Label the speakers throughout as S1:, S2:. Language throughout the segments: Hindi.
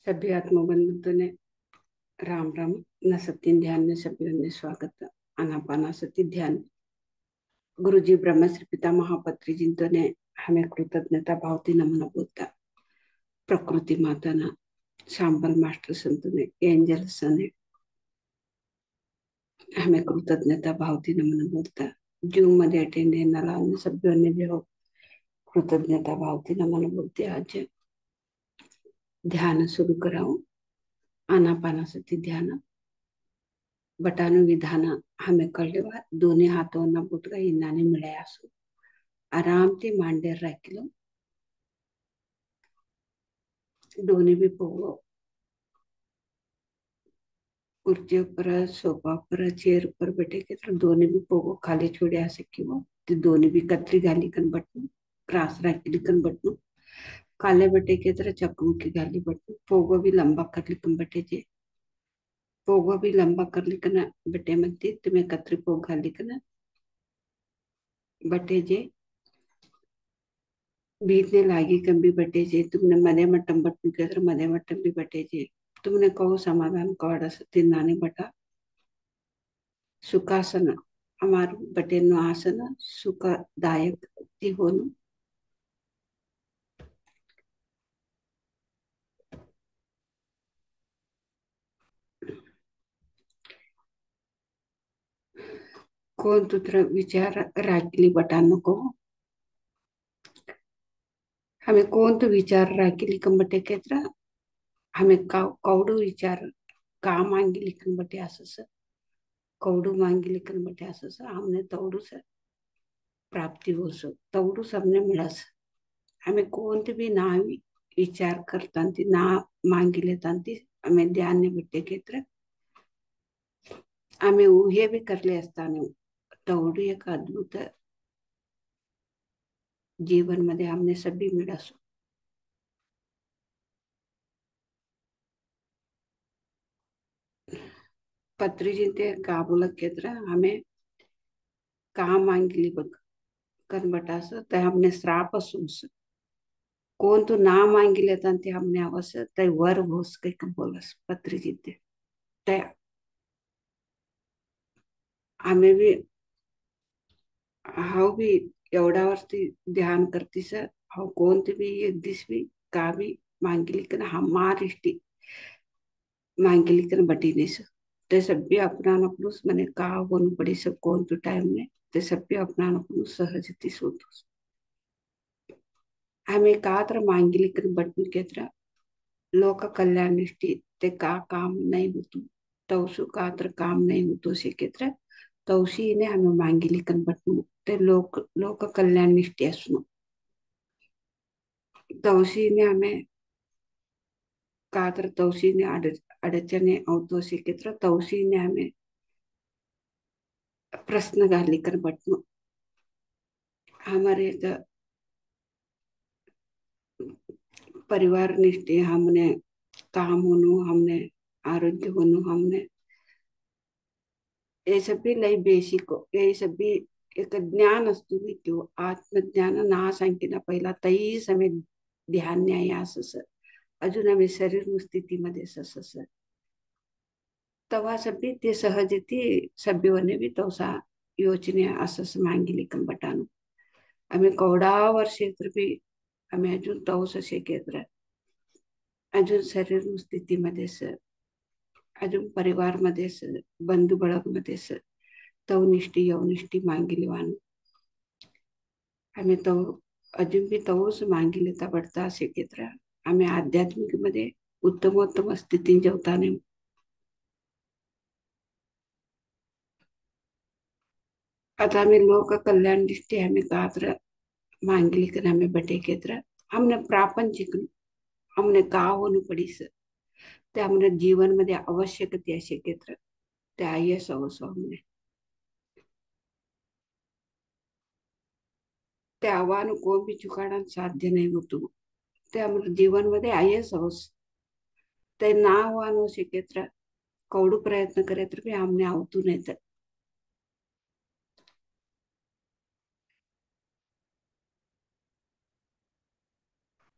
S1: सभी आत्मबंधुत्व ने राम राम। न सत्य ध्यान में सभी ने स्वागत। आनापानासति ध्यान। गुरु जी ब्रह्म श्री पिता महापत्री जिंतो ने हमें कृतज्ञता भावती नमन बोलता। प्रकृती माता ना शांबल मास्टर संत ने एंजल्स ने हमें कृतज्ञता भावती नमन बोलता। जूम मध्ये अटेंड येणारा अन्य सभ्यांनी भी हो कृतज्ञता भावती नमन बोलते। आज ध्यान सुरू कराओ। आनापानासति ध्यान बटानुविधान हमें कळवा दोन्ही हातोंना बुटका इन्नाने मिळायासु आराम ते मांडेर राखिलो दोन्ही भी पोगो कुर्सी पर सोफा पर चेयर पर बैठे के तर दोन्ही भी पोगो खाली छोड़े असे किंवा ते दोन्ही भी कतरी घाली कन बटन क्रास राखिली कन बटन काले बटे के तर चकमुकी घाली बटन पोगो भी लंबा कर लिकन बटे जे पोगो भी लंबा कर लिकन बटे मध्य तुम्हें कतरी पोग घाली कन बटे जे बीतने लागी कंबी बटे जे तुमने मने मट्टम बटन के तर मने मट्टम भी बटे जे तुमने कहो समाधान कौड़ तिन्नाने बटा सुखासन हमार बटे नु आसन सुखदायक ती होनु कोण तुत्र विचार राखली बटा नको हमें कोण तो विचार राखली कंबटे केत्र हमें कौडू विचार का मांगी लिखन बटे असस कौडू मांगी लिखन बटे असस हमने तौडू से प्राप्ति हो सो तौडू सबने मिळस हमें कोणते भी ना विचार करतांती ना मांगी लेतांती हमें ध्यान ने बटे केत्र हमें ऊहे भी करले असताने तौडू एक अद्भुत जीवन मध्ये हमने सभी मिळासो पत्री जी ते काबुलक केत्र हमें काम मांगली बघ कनबटास ते हमने श्राप असूस कोण तो ना मांगी लेता ते हमने आवस ते वर भोस के बोलस पत्री जी ते हमें भी हाव भी एवढा वरती ध्यान करतीस हाव कोणते भी एक दिस भी का भी मांगली कन हमार इष्टी मांगली कन बटी निस ते सब भी अपना अपनुस मने का होनु पड़ी सब कौन तो टाइम में ते सब भी अपना अपनुस सहजती सोतुस हमें कात्र मांगली कन बटन केत्र लोक कल्याण निष्ठी ते का काम नहीं होतु तवसु कात्र काम नहीं होतो से केत्र तवसी ने हमें मांगली कन बटन ते लोक कल्याण निष्ठी असनु तवसी ने हमें कातर तवसी ने अडचने अवतो से केत्र तवसी ने हमें प्रश्न घाली कर बटन हमारे परिवार निष्ठे हमने काम होनो हमने आरोग्य होनो हमने ये सब भी लई बेसिक ये सब भी एक ज्ञान असतो तो आत्मज्ञान ना सांगितलं पहिला तई समय ध्यान न्याय असस अजून आम्ही शरीर स्थितीमध्ये सस तवा सभी ते सहज ती सभ्यवने भी तवसा योचने असस मांगिली कंबटानु आम्ही कवडा वर्षे तर भी आम्ही अजून तवस शेकेत्र अजून शरीर स्थितीमध्ये अजून परिवार मध्ये बंधू ಬಳग मध्ये तवनिष्ठी यवनिष्ठी मांगिली वान आम्ही तव अजून भी तवच मांगिले तबडता शेकेत्र आम्ही आध्यात्मिक मध्ये उत्तमोत्तम स्थिती जेवताने आता आम्ही लोक कल्याण दृष्टी आम्ही कात्र मांगली कर हमें बटे केत्र हमने प्रापंचिक हमने का होनु पडीस ते हमने जीवन मध्ये आवश्यकते असे केत्र ते आय सवसो हमने ते आव्हान कोण भी चुकाडा साध्य नाही होतो ते हमने जीवन मध्ये आय सवस ते ना आव्हान से केत्र कौडू प्रयत्न करे तर भी हमने आवतू नाही तर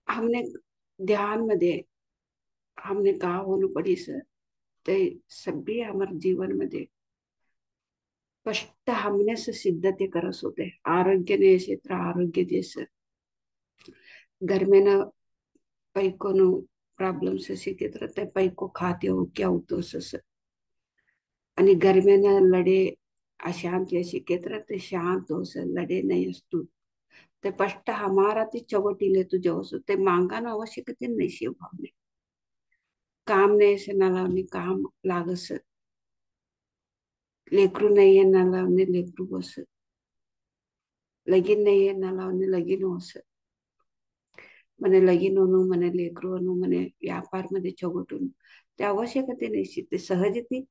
S1: हमने ध्यान मध्ये हमने कहा होने पड़ी से ते सभी हमारे जीवन में स्पष्ट हमने से सिद्धते करस होते आरोग्य ने क्षेत्र आरोग्य देश घर में न पैको नो प्रॉब्लम से शिकित्र ते पैको खाते हो क्या होतो सस आणि घर में न लड़े अशांति शिकित्र ते शांत हो से लड़े नहीं असतु ते स्पष्ट हमारा ती चवटी ले तू जो सो ते मांगा ना आवश्यकते नहीं शिव भावने काम नाही से ना लावणे काम लागस लेकरू नाहीये ना लावणे लेकरू बस लगीन नाहीये ना लावणे लगीन होस मने लगीन होणं मने लेकरू होणं मने व्यापार मध्ये चौगटून ते आवश्यकते नाही ते सहज ती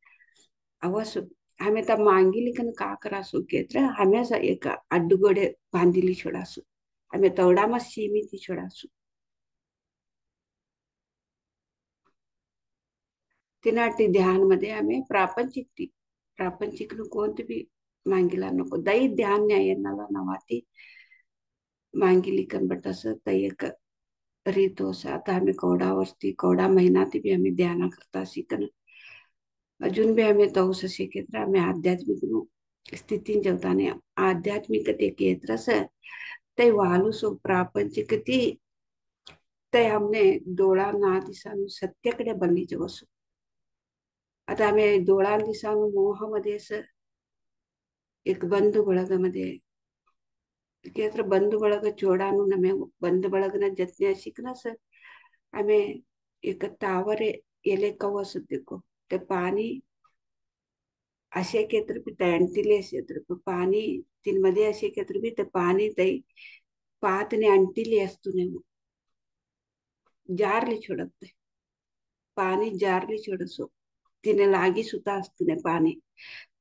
S1: आवश्यक हमें तब मांगी लेकिन का करासो केत्र हमें एक अड्डुगोडे बांधिली छोड़ासो हमें तवडा मत सीमित छोड़ासो तिनाटी ध्यान मध्ये आम्ही प्रापंचिक कोणते बी मांगीला नको दै ध्यान न्याय नाला नवाती मांगिली बट असं तर एक रीत असं आता आम्ही कवडा महिना ती बी आम्ही ध्यान करता शिकन अजून बी आम्ही तवस शिकेत्र आम्ही आध्यात्मिक स्थिती जेवताने आध्यात्मिकते केत्रस ते वालू सो प्रापंचिक ती ते हमने डोळा ना दिसानु सत्याकडे बल्ली वसू आता आम्ही डोळा दिसानु मोहामध्ये असं एक बंधू ಬಳಗमध्ये केत्र बंधू ಬಳಗ ಚೋಡಾನು ನಮೆ बंधू ಬಳಗನ जतने शिकना सर हमें एक तावर एले कवस देखो ते पाणी असे केत्र भी तंटिले क्षेत्र पाणी तीन मध्ये असे केत्र भी ते पाणी ते पातने अंटिले असतो ने जारली छोडत पाणी जारली छोडसो तिने लागी सुद्धा असतो ने पाणी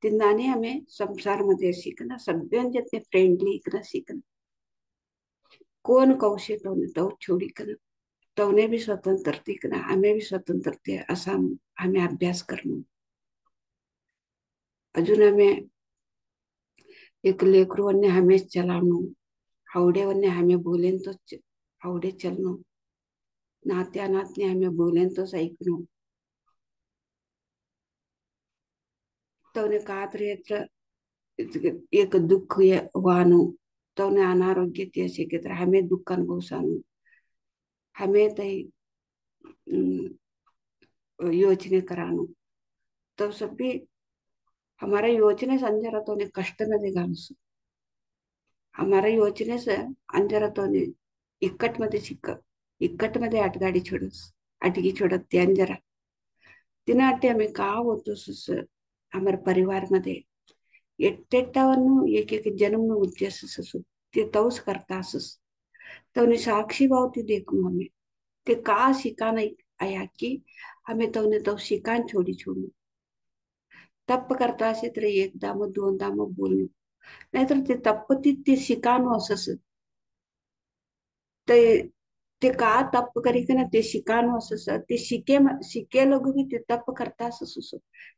S1: तिनाने हमें संसार मध्ये शिकना सगळ्यां जतने फ्रेंडली इकना शिकना कोण कौशे तो छोडी कर तवने भी स्वतंत्र टिकना हमें भी स्वतंत्र थे असा हमें अभ्यास करणं अजून हमें एक लेकरूवन्ने हमें चलावणं हावडेवन्ने हमें बोलेन तो हावडे चलणं नात्या नातने हमें बोलेन तो ऐकणं तवने कात्र एक दुःख वाहनो तवने अनारोग्य ते शिकत हमें दुःख अनुभव सानू हमें तई योचने करानो तो सब भी हमारा योचने से अंजरा तो ने कष्ट में देगा हमारा योचने से अंजरा तो ने इक्कट मध्ये शिक्क इक्कट मध्ये आटगाडी छोडस आटगी छोडत ते अंजरा तिना अट्टे हमें का होतो सुस हमारे परिवार मध्ये एट्टेट्टावन्नु एक जन्म उद्देश्य ससु ते तौस करता सस तवने साक्षी भाव ती देखू हमें ते का शिकान आया कि हमें तवने तो शिकान छोडी छोडू तप्प करता असे तर एकदा मग दोनदा मग बोलणं नाहीतर ते तप्प ते शिकाणं असस ते ते का तप्प करी का ना ते शिकाणं असस ते शिके लोग भी ते तप्प करता असस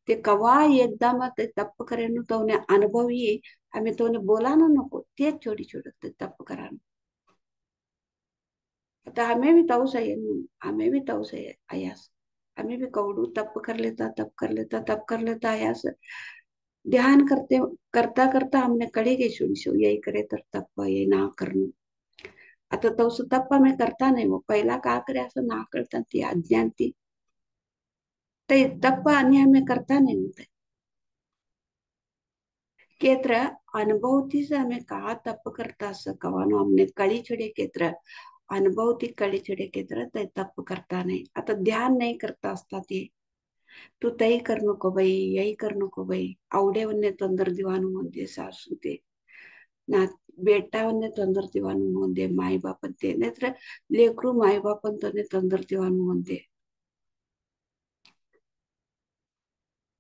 S1: ते कवा एकदा मग ते तप्प करेन तवने अनुभव ये हमें तवने बोला ना नको तेच छोडी छोडत ते तप्प करा आता हमें भी तवस आहे हमें भी तवस आहे आयास हमें भी कवडू तप कर लेता आयास ध्यान करता करता हमने कड़ी गई सुनी सो यही करे तर तप ये ना करनो आता तवस तप हमें करता नहीं वो पहिला का करे असं ना कळता ती अज्ञान ती ते तप आणि हमें करता नहीं होते केत्र अनुभवती से हमें कहा तप करता कवानो हमने कड़ी छड़े केत्र अनुभवती कड़ी छड़े केत्र ते तप करता नहीं आता ध्यान नहीं करता असता ते तू तई कर नको बाई यही कर नको बाई आवडेवन्ने तोंदर दिवानु मध्ये सासू ते ना बेटावन्ने तोंदर दिवानु मध्ये माई बापन ते नेत्र लेकरू माई बापन तोने तोंदर दिवानु मध्ये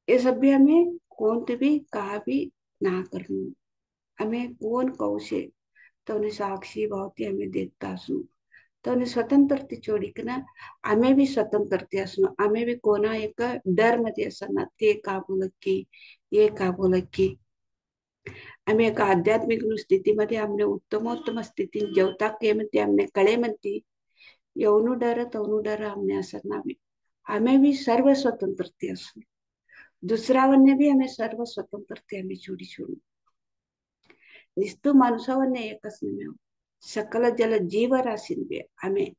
S1: ये सब भी हमें कौन ते भी कहा भी ना करना हमें कौन कौशे तो उन्हें साक्षी भावती हमें देखता सु तो उन्हें स्वतंत्रते छोड़ी ना हमें भी स्वतंत्रते असणं हमें भी कोणा एक डर मध्ये असणार ते का बोलत की ये का बोलत की आम्ही एका आध्यात्मिक स्थितीमध्ये आमने उत्तमोत्तम स्थिती जेवता के म्हणते आमने कळे म्हणते येऊन डर तवनु डर आमने असणार हमें भी सर्व स्वतंत्रते असू दुसऱ्यावरने भी हमें सर्व स्वतंत्रते हमें छोडी छोडी निस्तू माणसावरने एकच नाही सकल जल जीव राशीन हमें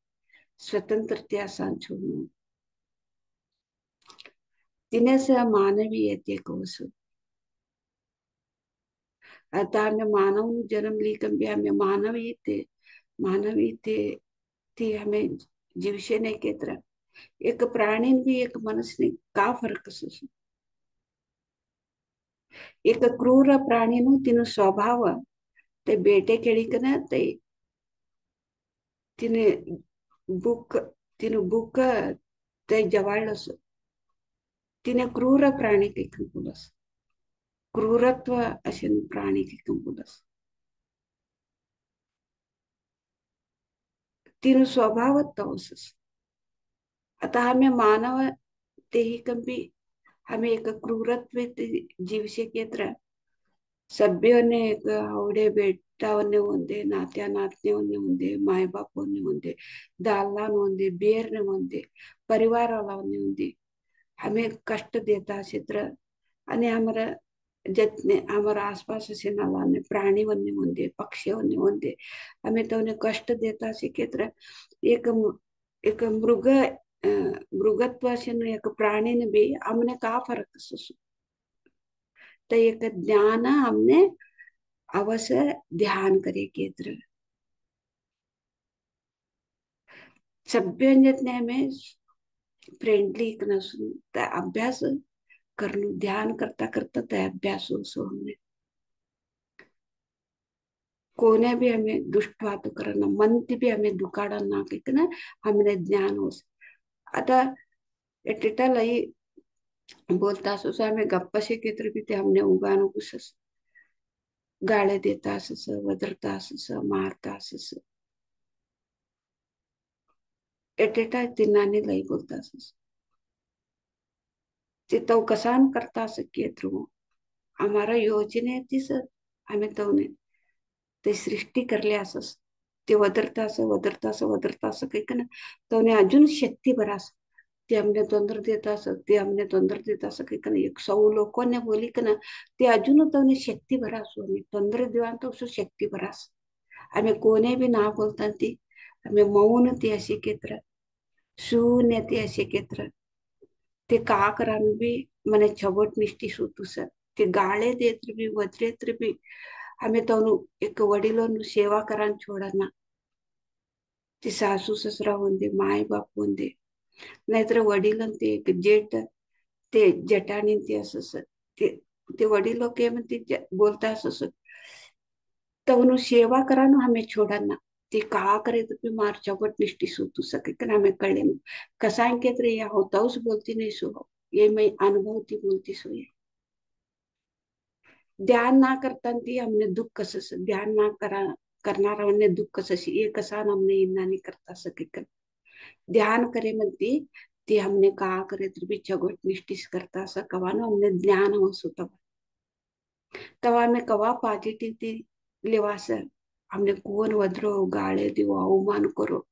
S1: स्वतंत्रते असा छोडू तिने से मानवीयते को असू आता हमें मानव जन्म ली कभी हमें मानवीयते ती हमें जीवशे नाही केत्र एक प्राणी भी एक मनुष्य का फरक असू एक क्रूर प्राणीनु तिनु स्वभाव ते ಬೇಟೆ ಕೆಳಿಕನ ते तिने बुक तिने बुक ते जवाळस तिने क्रूर प्राणी काही कंपुलस क्रूरत्व असे प्राणी काही कंपुलस तिने स्वभावत तवसस आता हमें मानव तेही कंपी हमें एक क्रूरत्व जीवशे केत्र सभ्यने एक आवडे बेटावन्ने ಒಂದೇ ನಾತ್ಯ ನಾತ್ಯವನ್ನೇ ಒಂದೇ ಮಾಯ ಬಾಪವನ್ನೇ ಒಂದೇ दालान ಒಂದೇ बेरने ಒಂದೇ परिवाराला ಒಂದೇ हमें कष्ट देता क्षेत्र आणि हमारा जितने हमारा आसपास से नालाने प्राणी वन्य होंगे पक्षी वन्य होंगे हमें तो उन्हें कष्ट देता से क्षेत्र एक एक मृगत्व से एक प्राणी ने भी हमने का फरक सुसु तो एक ज्ञान हमने अवश्य ध्यान करे केंद्र सभ्य जितने हमें फ्रेंडली नसून त्या अभ्यास करणं ध्यान करता करता त्या अभ्यास हो हमने कोने भी हमें दुष्ट बात करना मन भी हमें दुखाड़ना ना हमने ज्ञान हो आता एटेटा लई बोलता असो हमें गप्पा से केत्र भी ते हमने उगानो कुछ गाळे देता असस वदरता असस मारता असस एटेटा तिनाने लई बोलता असस ते तो कसान करता अस केत्र हमारा योजने तीस हमें तो ते सृष्टी करले असस ते वदरता असं काही ना तो अजून शक्ती बरास ते हमने तोंदर देता असं ते हमने तोंदर देता असं काही ना एक सौ लोकों बोली ना ते अजून तो शक्ती बरास तोंदर देवा तो शक्ती बरास हमें कोने भी ना बोलता ती हमें मौन ती अशी केत्र शून्य ती अशी केत्र ते का करा भी मने छबट निष्ठी सूतु सर ते गाळे देत्र भी वज्रेत्र भी हमें तो एक वडिलों सेवा करा छोड़ना ती सासू ससरा होंदे माय बाप होंदे नाहीतर वडिलां ते एक जेठ ते जटाणी ते असं ते ते वडील के म्हणते बोलता असं तवनु सेवा करानो हमें छोड़ना ते का करे तो भी मार चौकट निष्ठी सूतू सके कर हमें कले कसा के तर या होता उस बोलती नहीं सो ये मैं अनुभवती बोलती सो ये ध्यान ना करता ती हमने दुःख कसं ध्यान ना करा करणारा हमने दुःख कसं ये कसा हमने इन्ना नहीं करता सके कर ध्यान करे म्हणती ती हमने का करे तर भी चौकट निष्ठीस करता असं कवा ना हमने ज्ञान हो सुतवा तवा में कवा पॉजिटिविटी लेवास हमने कोण वद्रो गाळे देऊ अवमान करो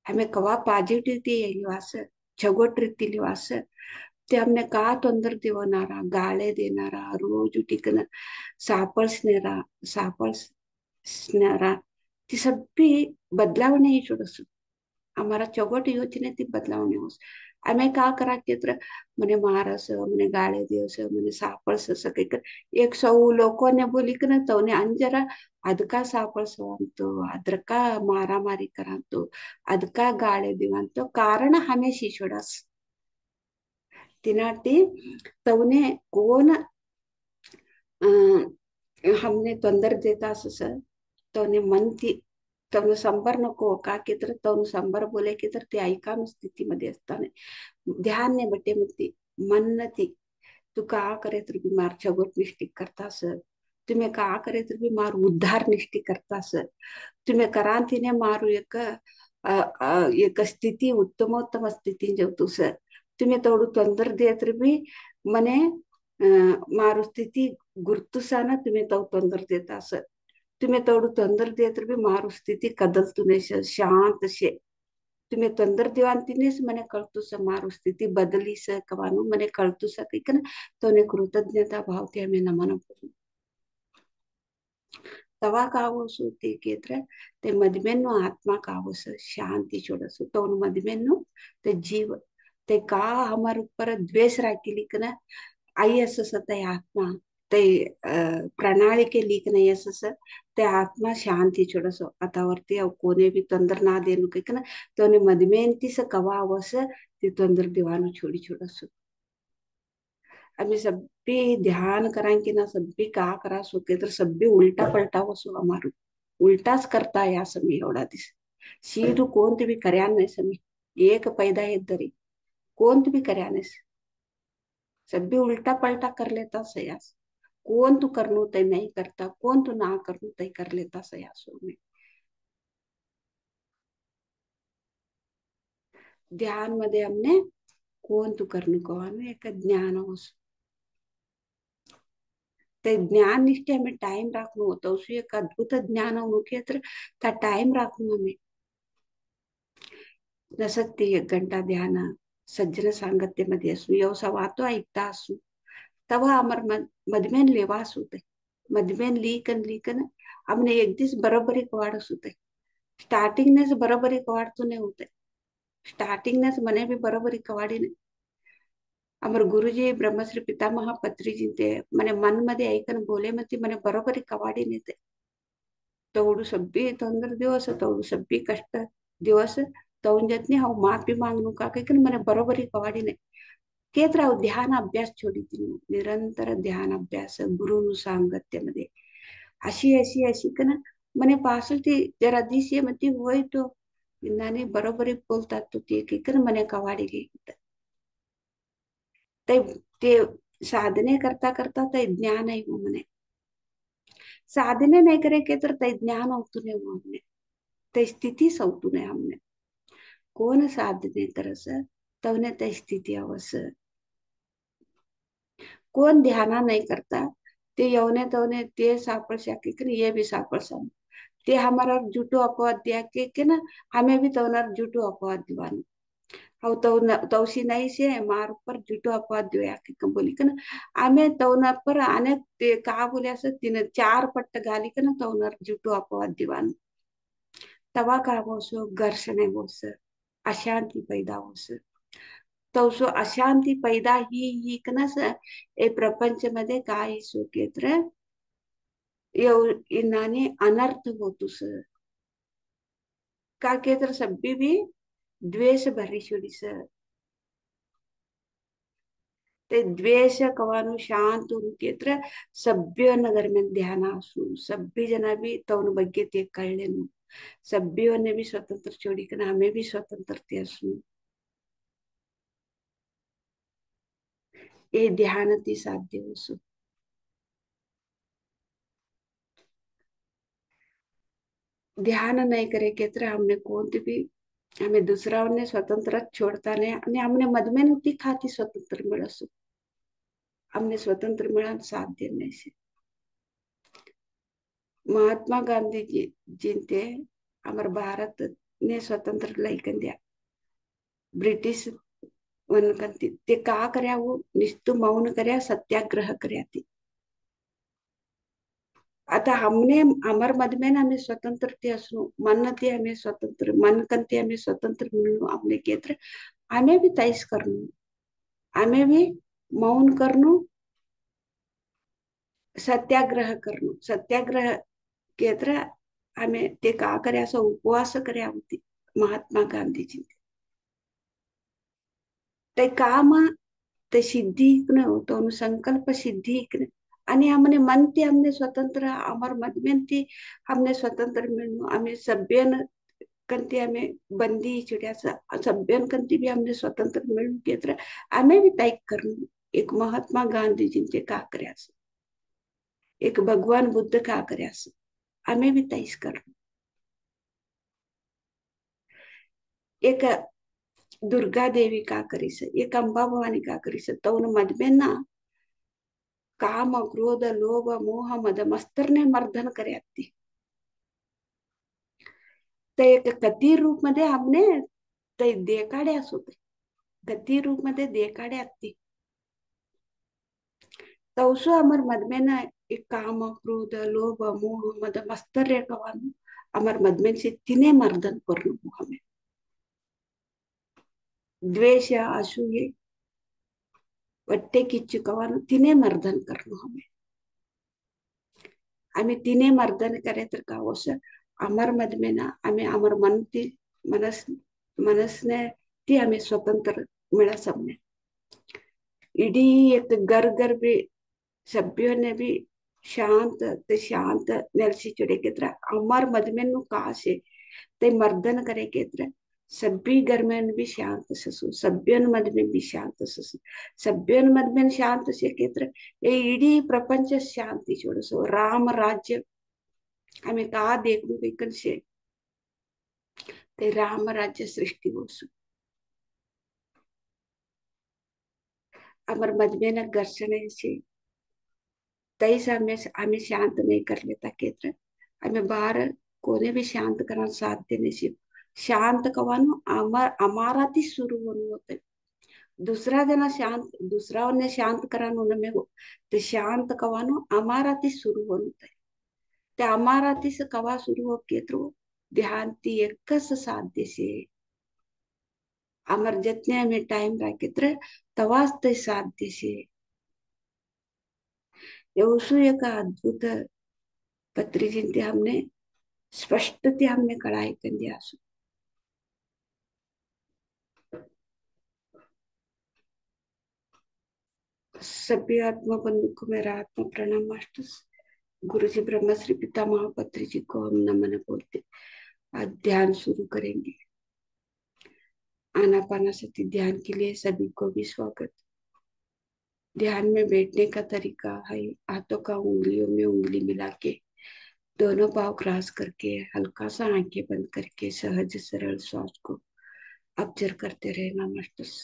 S1: हमें कवा पॉजिटिविटी लेवास छगोट रीती लेवास ते हमने का तोंदर देवनारा गाळे देणारा रोज उठिकन सापळसणारा सापळसणारा ती सगळी बदलावणे ही छोडस हमारा चौगट योजना ती बदलावणे होस हमें का करा केत्र मने मारस मने गाळे देवस मने सापळस सके कर एक सौ लोगों ने बोली कि ना तो ने अंजरा ಅದಕ್ಕ ಸಾಪಡಿಸುವಂತು ಅದ್ರಕ್ಕ ಮಾರಾಮಾರಿ ಕರಂತು ಅದಕ್ಕ ಗಾಳಿ ದಿವಂತು कारण हमें शिशोडस तिनाटी तवने कोण हमने तोंदर देता सर तवने मनती तवने संबर नको का की तर तवने संबर बोले की तर ते ऐकान स्थितीमध्ये असताना ध्यान ने बटे म्हणती मन ती तू का करे तर भी मार छगोट निष्ठी करता सर तुम्हें का करे तर भी मार उद्धार निष्ठी करता सर तुम्हें करांतीने मारू एक स्थिती उत्तमोत्तम स्थिती जेवतो सर तुम्हें तोडू तोंदर देत्र भी मने मारू स्थिती गुर्तुसाना तुम्हें तो तोंदर देता सर तुम्हें तोडू तोंदर देत्र भी मारू स्थिती कदल तुम्हें शांत से तुम्हें तंदर दीवानतीने मने कळतुस मारू स्थिति बदली स कवानु मने कळतुस कईकन तो ने कृतज्ञता भावती हमें नमन तवा कावसु ते केत्र ते मदमेनु आत्मा कावस शांति छोड़सु तो मदमेनु ते जीव ते का हमारे ऊपर द्वेष राखी कन आई असस ते आत्मा ते प्रणාಳಿಕೆ लीकन यसस ते आत्मा शांति छोड़सो अतावरती अव कोने भी तंदर ना देनु कन तो ने मदमेंती से कवा आवस ते तंदर दीवानु छोड़ी छोड़सो आम्ही सभी ध्यान करांगे ना सभी का करा सोके तर सभी उलटा पलटा वसो हमारू उलटाच करता या समय एवढा दिस सीधू कोणती भी कर्या नाही समय एक पैदा है दरी कोणती भी कर्या नाही सभी उलटा पलटा कर लेता सयास कोण तू करनू ते नहीं करता कोण तू ना करनू ते कर लेता सयासो में ध्यान मध्ये हमने कोण तू करनू कवानु एक ज्ञान होस ते ज्ञान निष्ठे हमें टाइम राखणं होतं उसू एक अद्भुत ज्ञान होके तर त्या टाइम राखणं हमें नसते एक घंटा ध्यान सज्जन सांगत्यामध्ये असू व्यवसा वाहतो ऐकता असू तेव्हा अमर मधमेन लेवा असू ते मधमेन लीकन हमने एक दिवस बरोबरी वाढ असू ते स्टार्टिंगनेच बरोबरी वाढतो नाही होते स्टार्टिंगनेच मने भी बरोबरी कवाडी नाही अमर गुरुजी ब्रह्मश्री पितामह पत्रीजी ते मने मन मध्ये ऐकन बोले मग ती मने बरोबरी कवाडी नेते तेवढू सब्बी ತೊಂದರೆ दिवस तेवढू सब्बी कष्ट दिवस तवंजतनी हाव माफी मागणू का काही मने बरोबरी कवाडी केत्र ध्यान अभ्यास छोडीती निरंतर ध्यान अभ्यास गुरु सांगत्यामध्ये अशी अशी अशी कन मने पासल ती जरा दिसे मग ती होय तो नाने बरोबरी बोलतात तो ते की कन मने कवाडी घे ते ते साधने करता करता ते ज्ञान आहे म्हणे साधने नहीं करे के तर ते ज्ञान होतुने हमने ते स्थिति सौतुने हमने कोण साधने करस तवने ते स्थिति आवस कोण ध्याना नहीं करता ते यवने तवने ते सापड़ शाके कि ये भी सापड़ सम ते हमारा जुटो अपवाद दिया के ना हमें भी तवनार जुटो अपवाद दिवान हाउ तवसी नहीं से मार पर जुटो अपवाद दिया के बोली कन आमे तवना पर आने ते का बोले असं तीन चार पट्ट गाली कन तवनार जुटो अपवाद दिवान तवा का होसो घर्षणे होस अशांति पैदा होस तो सो अशांति पैदा ही कनस ए प्रपंच मध्ये काय सो केत्र इनाने अनर्थ होतुस का केत्र सब्बी भी द्वेष भरी छोड़ीस ते द्वेष कवानु शांत केत्र सभ्य नगर में ध्यान आसु सभ्य जना भी तवन ಬಗ್ಗೆ ते कळलेनु सभ्योने भी स्वतंत्र छोड़ी कर हमें भी स्वतंत्रते असु ये ध्यान ती साध्य होसु ध्यान नहीं करे केत्र हमने कोणते भी हमें दूसरा ने स्वतंत्र छोड़ता नहीं आणि हमने मधमेन होती खाती स्वतंत्र मिळसु हमने स्वतंत्र मिळा साध्य नहीं से महात्मा गांधी जी जिनते हमारे भारत ने स्वतंत्र लैकन दिया ब्रिटिश वनकंती ते का कर्या वो निस्तु मौन कर्या सत्याग्रह कर्या ती आता हमने अमर मध में हमें स्वतंत्रते असनु मन ते हमें स्वतंत्र मन कंते हमें स्वतंत्र मिलनु हमने केत्र हमें भी तैस करनु हमें भी मौन करनु सत्याग्रह करनु सत्याग्रह केत्र हमें ते का कर्या असं उपवास कर्या होती महात्मा गांधीजी ते काम ते सिद्धी इकने होतो संकल्प सिद्धी इकने आणि हमने मनते हमने स्वतंत्र अमर मधमेंती हमने स्वतंत्र मिळणं आम्ही सभ्यन कंती हमें बंदी चिड़िया सभ्यन कंती भी हमने स्वतंत्र मिळून घेतलं आम्ही भी तय करणं एक महात्मा गांधी जिनचे का कर्यास एक भगवान बुद्ध का कर्यास आम्ही भी तैस करणं एक दुर्गा देवी का करीस एक अंबा भवानी का करीस तवन मधमेन ना काम क्रोध लोभ मोह मद मस्तर ने मर्दन करे ते एक कती रूप मध्ये हमने ते देखाडे असू दे, गती रूप मध्ये देखाडे असते तवसो अमर मदमेन एक काम क्रोध लोभ मोह मद मस्तर्य कवानु अमर मदमेन से तिने मर्दन करनु हमें द्वेष असूये वट्टे किच्चु कवानु तिने मर्दन करनु हमें आम्ही तिने मर्दन करे तर का असं अमर मदमेना आम्ही अमर मन ती मनस मनसने ती आम्ही स्वतंत्र मिळा सबने इडी एक घर घर भी सभ्यों ने भी शांत ते शांत नेलसी चुड़े के तरह अमर मदमेनु कहा से ते मर्दन करे के तरह सभी घर में भी शांत ससु सभ्यन मद में भी शांत ससु सभ्यन मद में शांत से के तरह ये इडी प्रपंच शांति छोड़सो राम राज्य हमें कहा देखू बेकन से ते राम राज्य सृष्टि होसु अमर मद में न घर्षण से तई से हमें शांत नहीं कर लेता के तरह हमें बाहर कोने भी शांत करना साध्य नहीं से शांत कवानो हमारा ती सुरू होने होते दुसरा जना शांत दुसराने शांत करानो न में हो ते शांत कवानो हमारा ती सुरू होने होते ते हमारा ती से कवा सुरू हो के तो ध्यान ती एकस साध्य से अमर जितने हमें टाइम रखे तर तवास ते साध्य से ये उसु एक अद्भुत पत्री जिनते हमने स्पष्टते हमने कड़ाई कर दिया सभ्य आत्मा बंधु को मेरा आत्मा प्रणाम मास्टर गुरु जी ब्रह्म श्री पिता महापत्री जी को हम नमन बोलते आज ध्यान शुरू करेंगे आनापानासति ध्यान के लिए सभी को भी स्वागत ध्यान में बैठने का तरीका है हाथों का उंगलियों में उंगली मिला के दोनों पाँव क्रॉस करके हल्का सा आंखें बंद करके सहज सरल श्वास को ऑब्जर्व करते रहना मास्टर्स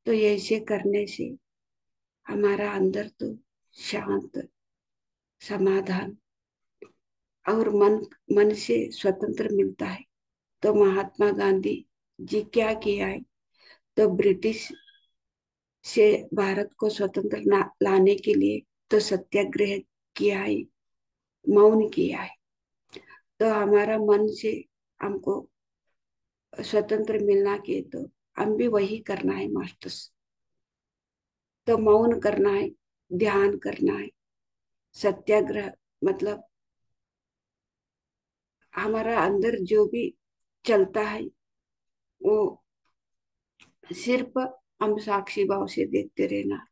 S1: तो ऐसे करने से हमारा अंदर तो शांत समाधान और मन से स्वतंत्र मिलता है तो महात्मा गांधी जी क्या किया है तो ब्रिटिश से भारत को स्वतंत्र लाने के लिए तो सत्याग्रह किया है मौन किया है तो हमारा मन से हमको स्वतंत्र मिलना के तो हम भी वही करना है मास्टर्स तो मौन करना है ध्यान करना है सत्याग्रह मतलब हमारा अंदर जो भी चलता है वो सिर्फ हम साक्षी भाव से देखते रहना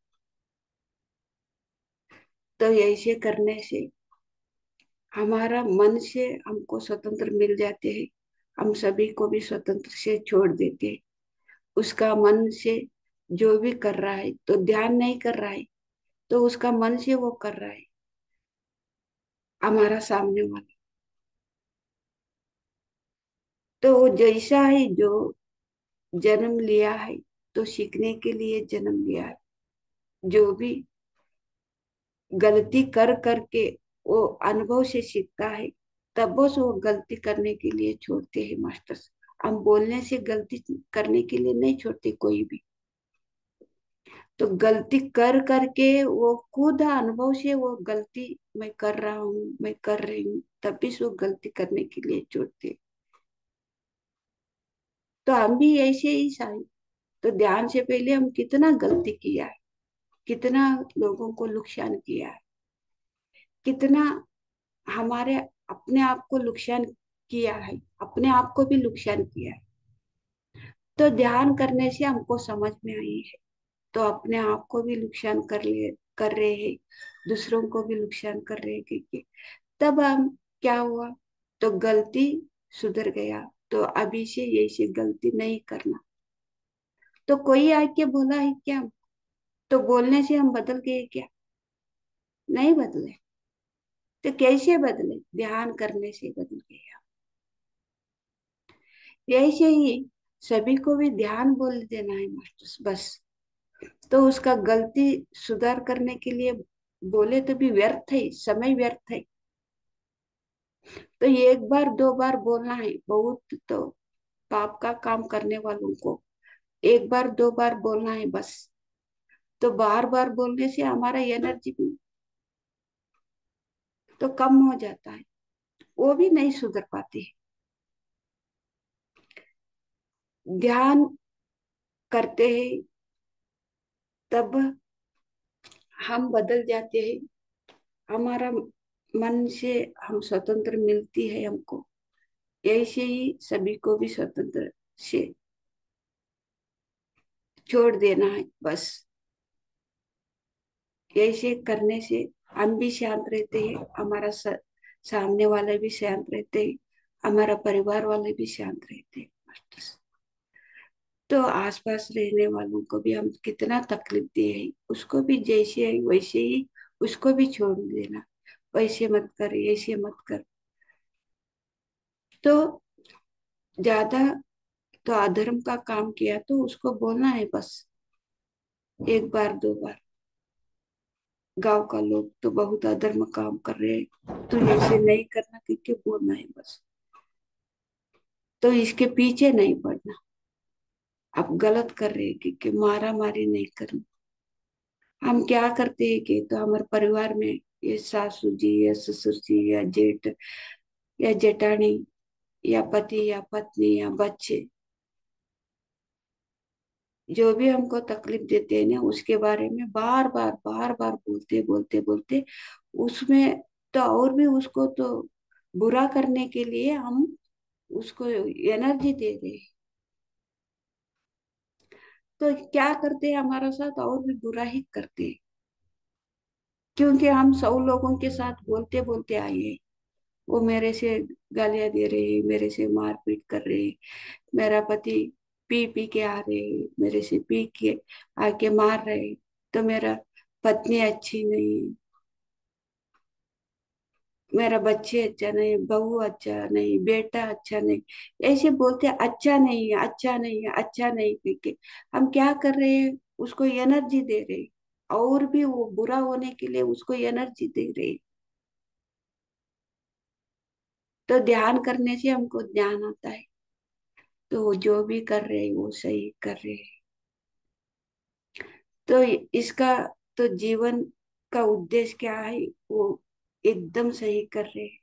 S1: तो ऐसे करने से हमारा मन से हमको स्वतंत्र मिल जाते हैं हम सभी को भी स्वतंत्र से छोड़ देते हैं उसका मन से जो भी कर रहा है तो ध्यान नहीं कर रहा है तो उसका मन से वो कर रहा है हमारा सामने वाला तो वो जैसा है जो जन्म लिया है तो सीखने के लिए जन्म लिया है जो भी गलती कर करके वो अनुभव से सीखता है तब बस वो गलती करने के लिए छोड़ते हैं मास्टर्स हम बोलने से गलती करने के लिए नहीं छोड़ते कोई भी तो गलती कर करके वो खुद अनुभव से वो गलती मैं कर रहा हूँ मैं कर रही हूँ तब भी वो गलती करने के लिए छोड़ते तो हम भी ऐसे ही साई तो ध्यान से पहले हम कितना गलती किया है कितना लोगों को नुकसान किया है कितना हमारे अपने आप को नुकसान किया है अपने आप को भी नुकसान किया है तो ध्यान करने से हमको समझ में आई है तो अपने आप को भी नुकसान कर रहे हैं दूसरों को भी नुकसान कर रहे हैं क्योंकि तब हम क्या हुआ तो गलती सुधर गया तो अभी से यही गलती नहीं करना तो कोई आके बोला है क्या तो बोलने से हम बदल गए क्या नहीं बदले तो कैसे बदले ध्यान करने से बदल गया ऐसे ही सभी को भी ध्यान बोल देना है मास्टर बस तो उसका गलती सुधार करने के लिए बोले तो भी व्यर्थ है समय व्यर्थ है तो एक बार दो बार बोलना है बहुत तो पाप का काम करने वालों को एक बार दो बार बोलना है बस। तो बार बार बोलने से हमारा एनर्जी भी तो कम हो जाता है, वो भी नहीं सुधर पाती। ध्यान करते हैं तब हम बदल जाते हैं, हमारा मन से हम स्वतंत्र मिलती है हमको। ऐसे ही सभी को भी स्वतंत्र से छोड़ देना है बस। ऐसे करने से हम भी शांत रहते हैं, हमारा सामने वाले भी शांत रहते हैं, हमारा परिवार वाले भी शांत रहते हैं। बस। तो आसपास रहने वालों को भी हम कितना तकलीफ दे है, उसको भी जैसे है वैसे ही उसको भी छोड़ देना। वैसे मत कर, ऐसे मत कर। तो ज्यादा तो अधर्म का काम किया तो उसको बोलना है बस, एक बार दो बार। गांव का लोग तो बहुत अधर्म काम कर रहे हैं, तो ऐसे नहीं करना क्योंकि बोलना है बस। तो इसके पीछे नहीं पड़ना। आप गलत कर रहे हैं क्योंकि मारा मारी नहीं करना। हम क्या करते हैं कि तो हमारे परिवार में ये सासू जी या ससुर जी या जेठ या जेठानी या पति या पत्नी या बच्चे जो भी हमको तकलीफ देते हैं ना, उसके बारे में बार बार बोलते बोलते बोलते उसमें तो और भी उसको तो बुरा करने के लिए हम उसको एनर्जी दे रहे हैं। तो क्या करते हैं हमारा साथ और भी बुरा ही करते हैं, क्योंकि हम सब लोगों के साथ बोलते बोलते आए हैं। वो मेरे से गालियां दे रहे हैं, मेरे से मारपीट कर रहे हैं, मेरा पति पी पी के आ रहे हैं, मेरे से पी के आके मार रहे हैं। तो मेरा पत्नी अच्छी नहीं, मेरा बच्चे अच्छा नहीं, बहू अच्छा नहीं, बेटा अच्छा नहीं, ऐसे बोलते अच्छा नहीं है, अच्छा नहीं है, अच्छा नहीं करके हम क्या कर रहे हैं, उसको एनर्जी दे रहे हैं, और भी वो बुरा होने के लिए उसको एनर्जी दे रहे हैं। तो ध्यान करने से हमको ज्ञान आता है, तो जो भी कर रहे हैं वो सही कर रहे हैं। तो इसका तो जीवन का उद्देश्य क्या है, वो एकदम सही कर रहे हैं।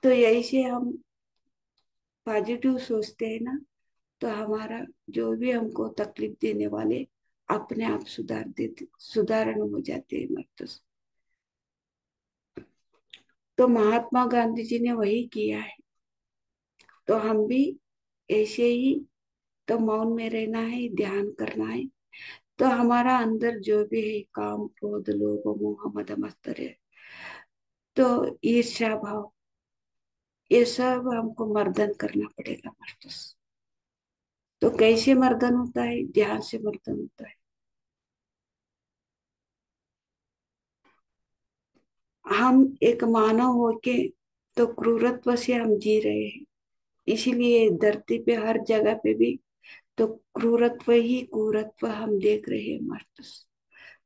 S1: तो यही से हम पॉजिटिव सोचते हैं ना, तो हमारा जो भी हमको तकलीफ देने वाले अपने आप सुधारण हो जाते हैं मतलब। तो महात्मा गांधी जी ने वही किया है, तो हम भी ऐसे ही तो मौन में रहना है, ध्यान करना है। तो हमारा अंदर जो भी है काम क्रोध लोभ मोह मद मत्सर, तो ईर्ष्या भाव, ये सब हमको मर्दन करना पड़ेगा मतलब। तो कैसे मर्दन होता है, ध्यान से मर्दन होता है। हम एक मानव होके तो क्रूरत्व से हम जी रहे हैं, इसीलिए धरती पे हर जगह पे भी तो क्रूरत्व ही क्रूरत्व हम देख रहे हैं मर्द।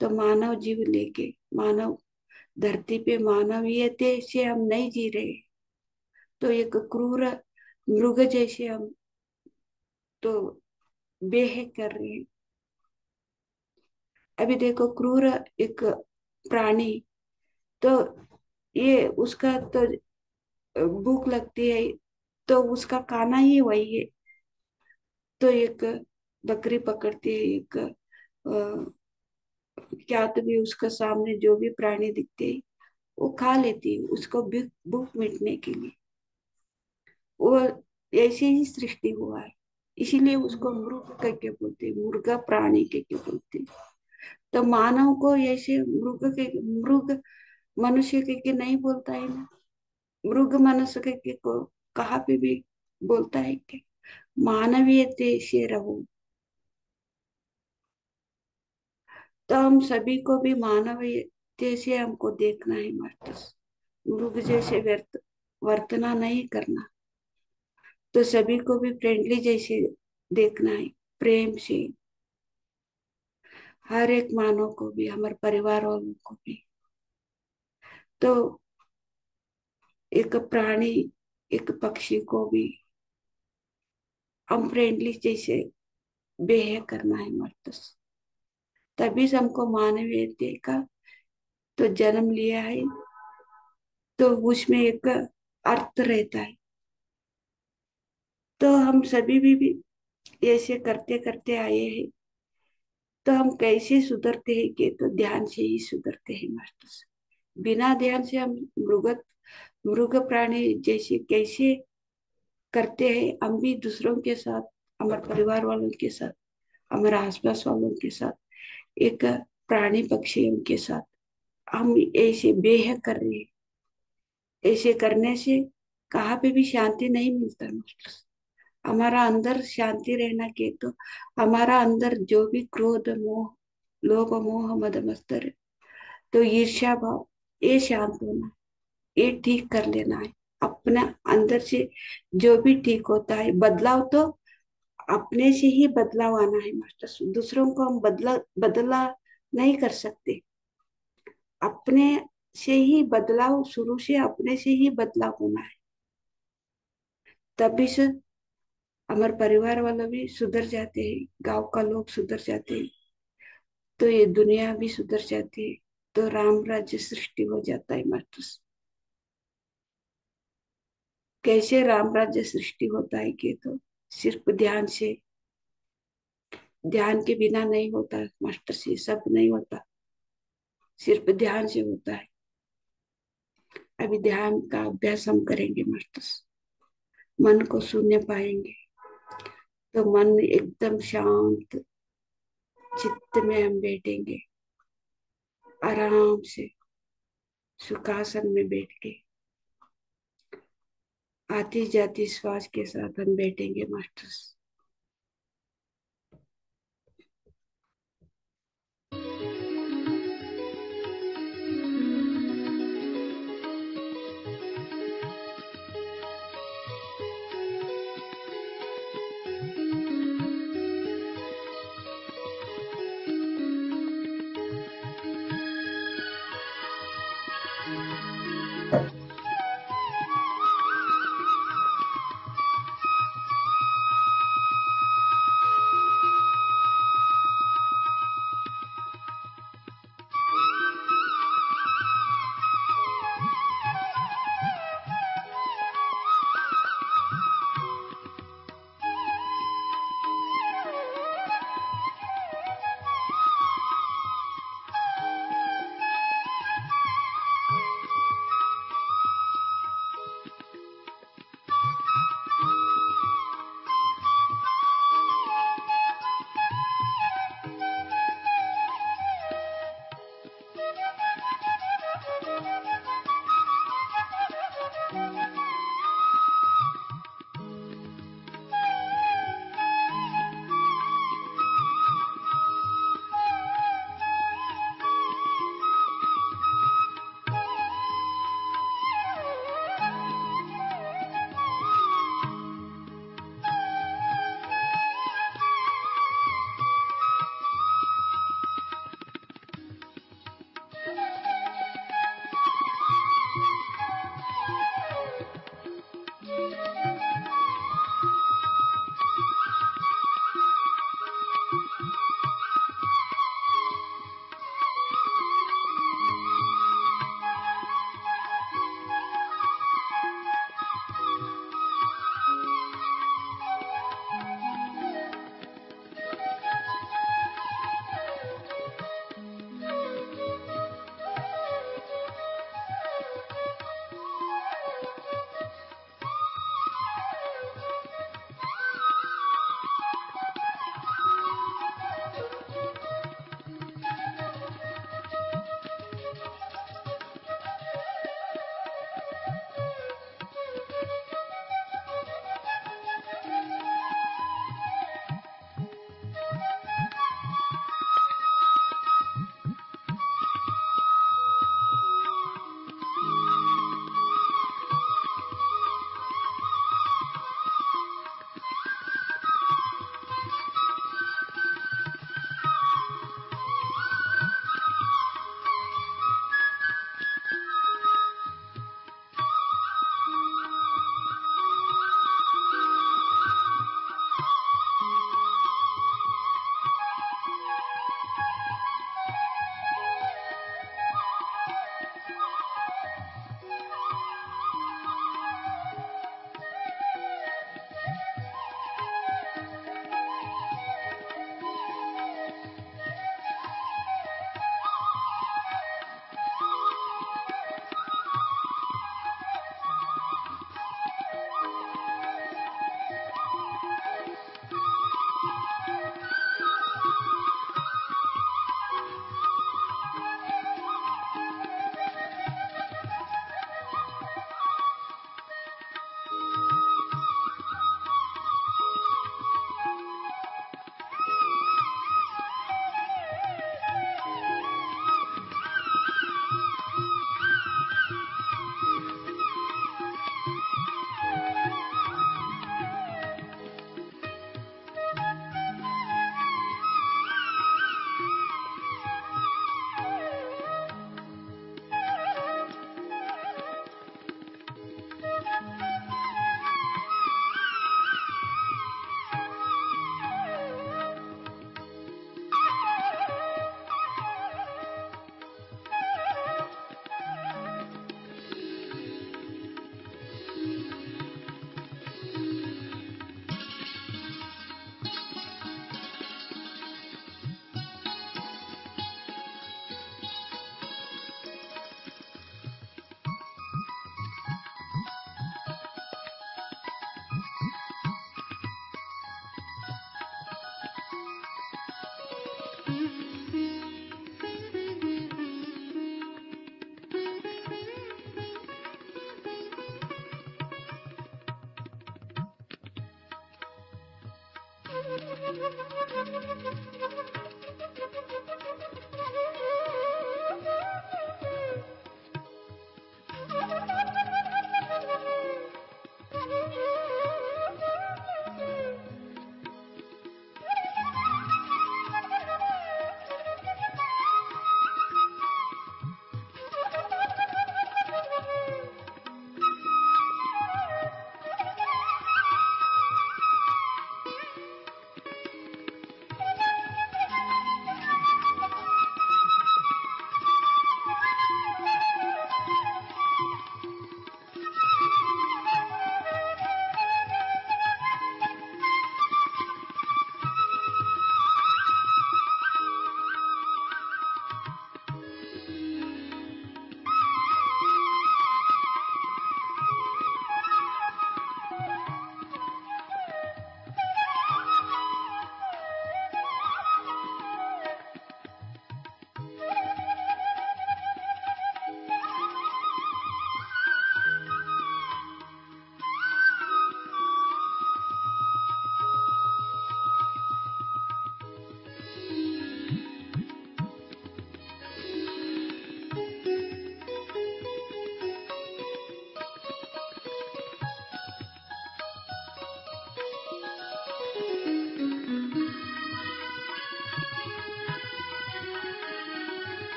S1: तो मानव जीव लेके मानव धरती पे मानवीयत से हम नहीं जी रहे, तो एक क्रूर मृग जैसे हम तो बेह कर रहे हैं। अभी देखो क्रूर एक प्राणी, तो ये उसका तो भूख लगती है, तो उसका खाना ही वही है। तो एक बकरी पकड़ती है, एक क्या तो भी उसका सामने जो भी प्राणी दिखते हैं वो खा लेती है, उसको भूख भूख मिटने के लिए। वो ऐसे ही सृष्टि हुआ है, इसीलिए उसको मृग करके बोलते हैं, मुर्गा प्राणी करके बोलते हैं। तो मानव को ऐसे मृग मनुष्य के नहीं बोलता है ना, मृग मनुष्य के को कहाँ पे भी बोलता है कि मानवीय से रहो। तो हम सभी को भी मानवीय जैसे हमको देखना है मार्टस, मृग जैसे वर्तना नहीं करना। तो सभी को भी फ्रेंडली जैसे देखना है, प्रेम से, हर एक मानव को भी, हमारे परिवार वालों को भी। तो एक प्राणी, एक पक्षी को भी, अनफ्रेंडली जैसे बिहेव करना है मास्टर्स। तभी से हमको मानवीयता का तो जन्म लिया है, तो उसमें एक अर्थ रहता है। तो हम सभी भी ऐसे करते करते आए हैं। तो हम कैसे सुधरते हैं कि तो ध्यान से ही सुधरते हैं मास्टर। बिना ध्यान से हम मृग प्राणी जैसे कैसे करते हैं। हम भी दूसरों के साथ, हमारे परिवार वालों के साथ, हमारे आसपास वालों के साथ, एक प्राणी पक्षियों के साथ हम ऐसे बेह कर रहे हैं। ऐसे करने से कहाँ पे भी शांति नहीं मिलता मास्टर। हमारा अंदर शांति रहना के तो हमारा अंदर जो भी क्रोध मोह लोभ मोह मद मत्सर, तो ईर्ष्या भाव, ये शांत होना, ये ठीक कर लेना है अपना अंदर से। जो भी ठीक होता है बदलाव तो अपने से ही बदलाव आना है मास्टर। दूसरों को हम बदला नहीं कर सकते। अपने से ही बदलाव, शुरू से अपने से ही बदलाव होना है। तभी से हमारे परिवार वाले भी सुधर जाते हैं, गांव का लोग सुधर जाते हैं, तो ये दुनिया भी सुधर जाती है। तो राम राज्य सृष्टि हो जाता है मास्टर। कैसे राम राज्य सृष्टि होता है कि तो सिर्फ ध्यान से, ध्यान के बिना नहीं होता मास्टर से, सब नहीं होता, सिर्फ ध्यान से होता है। अभी ध्यान का अभ्यास हम करेंगे मास्टर्स, मन को सुनने पाएंगे। तो मन एकदम शांत चित्त में हम बैठेंगे, आराम से सुखासन में बैठ के आती जाती श्वास के साथ हम बैठेंगे मास्टर्स।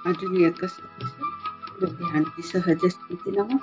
S1: अजून एकच ध्यानची सहज स्थिती ना.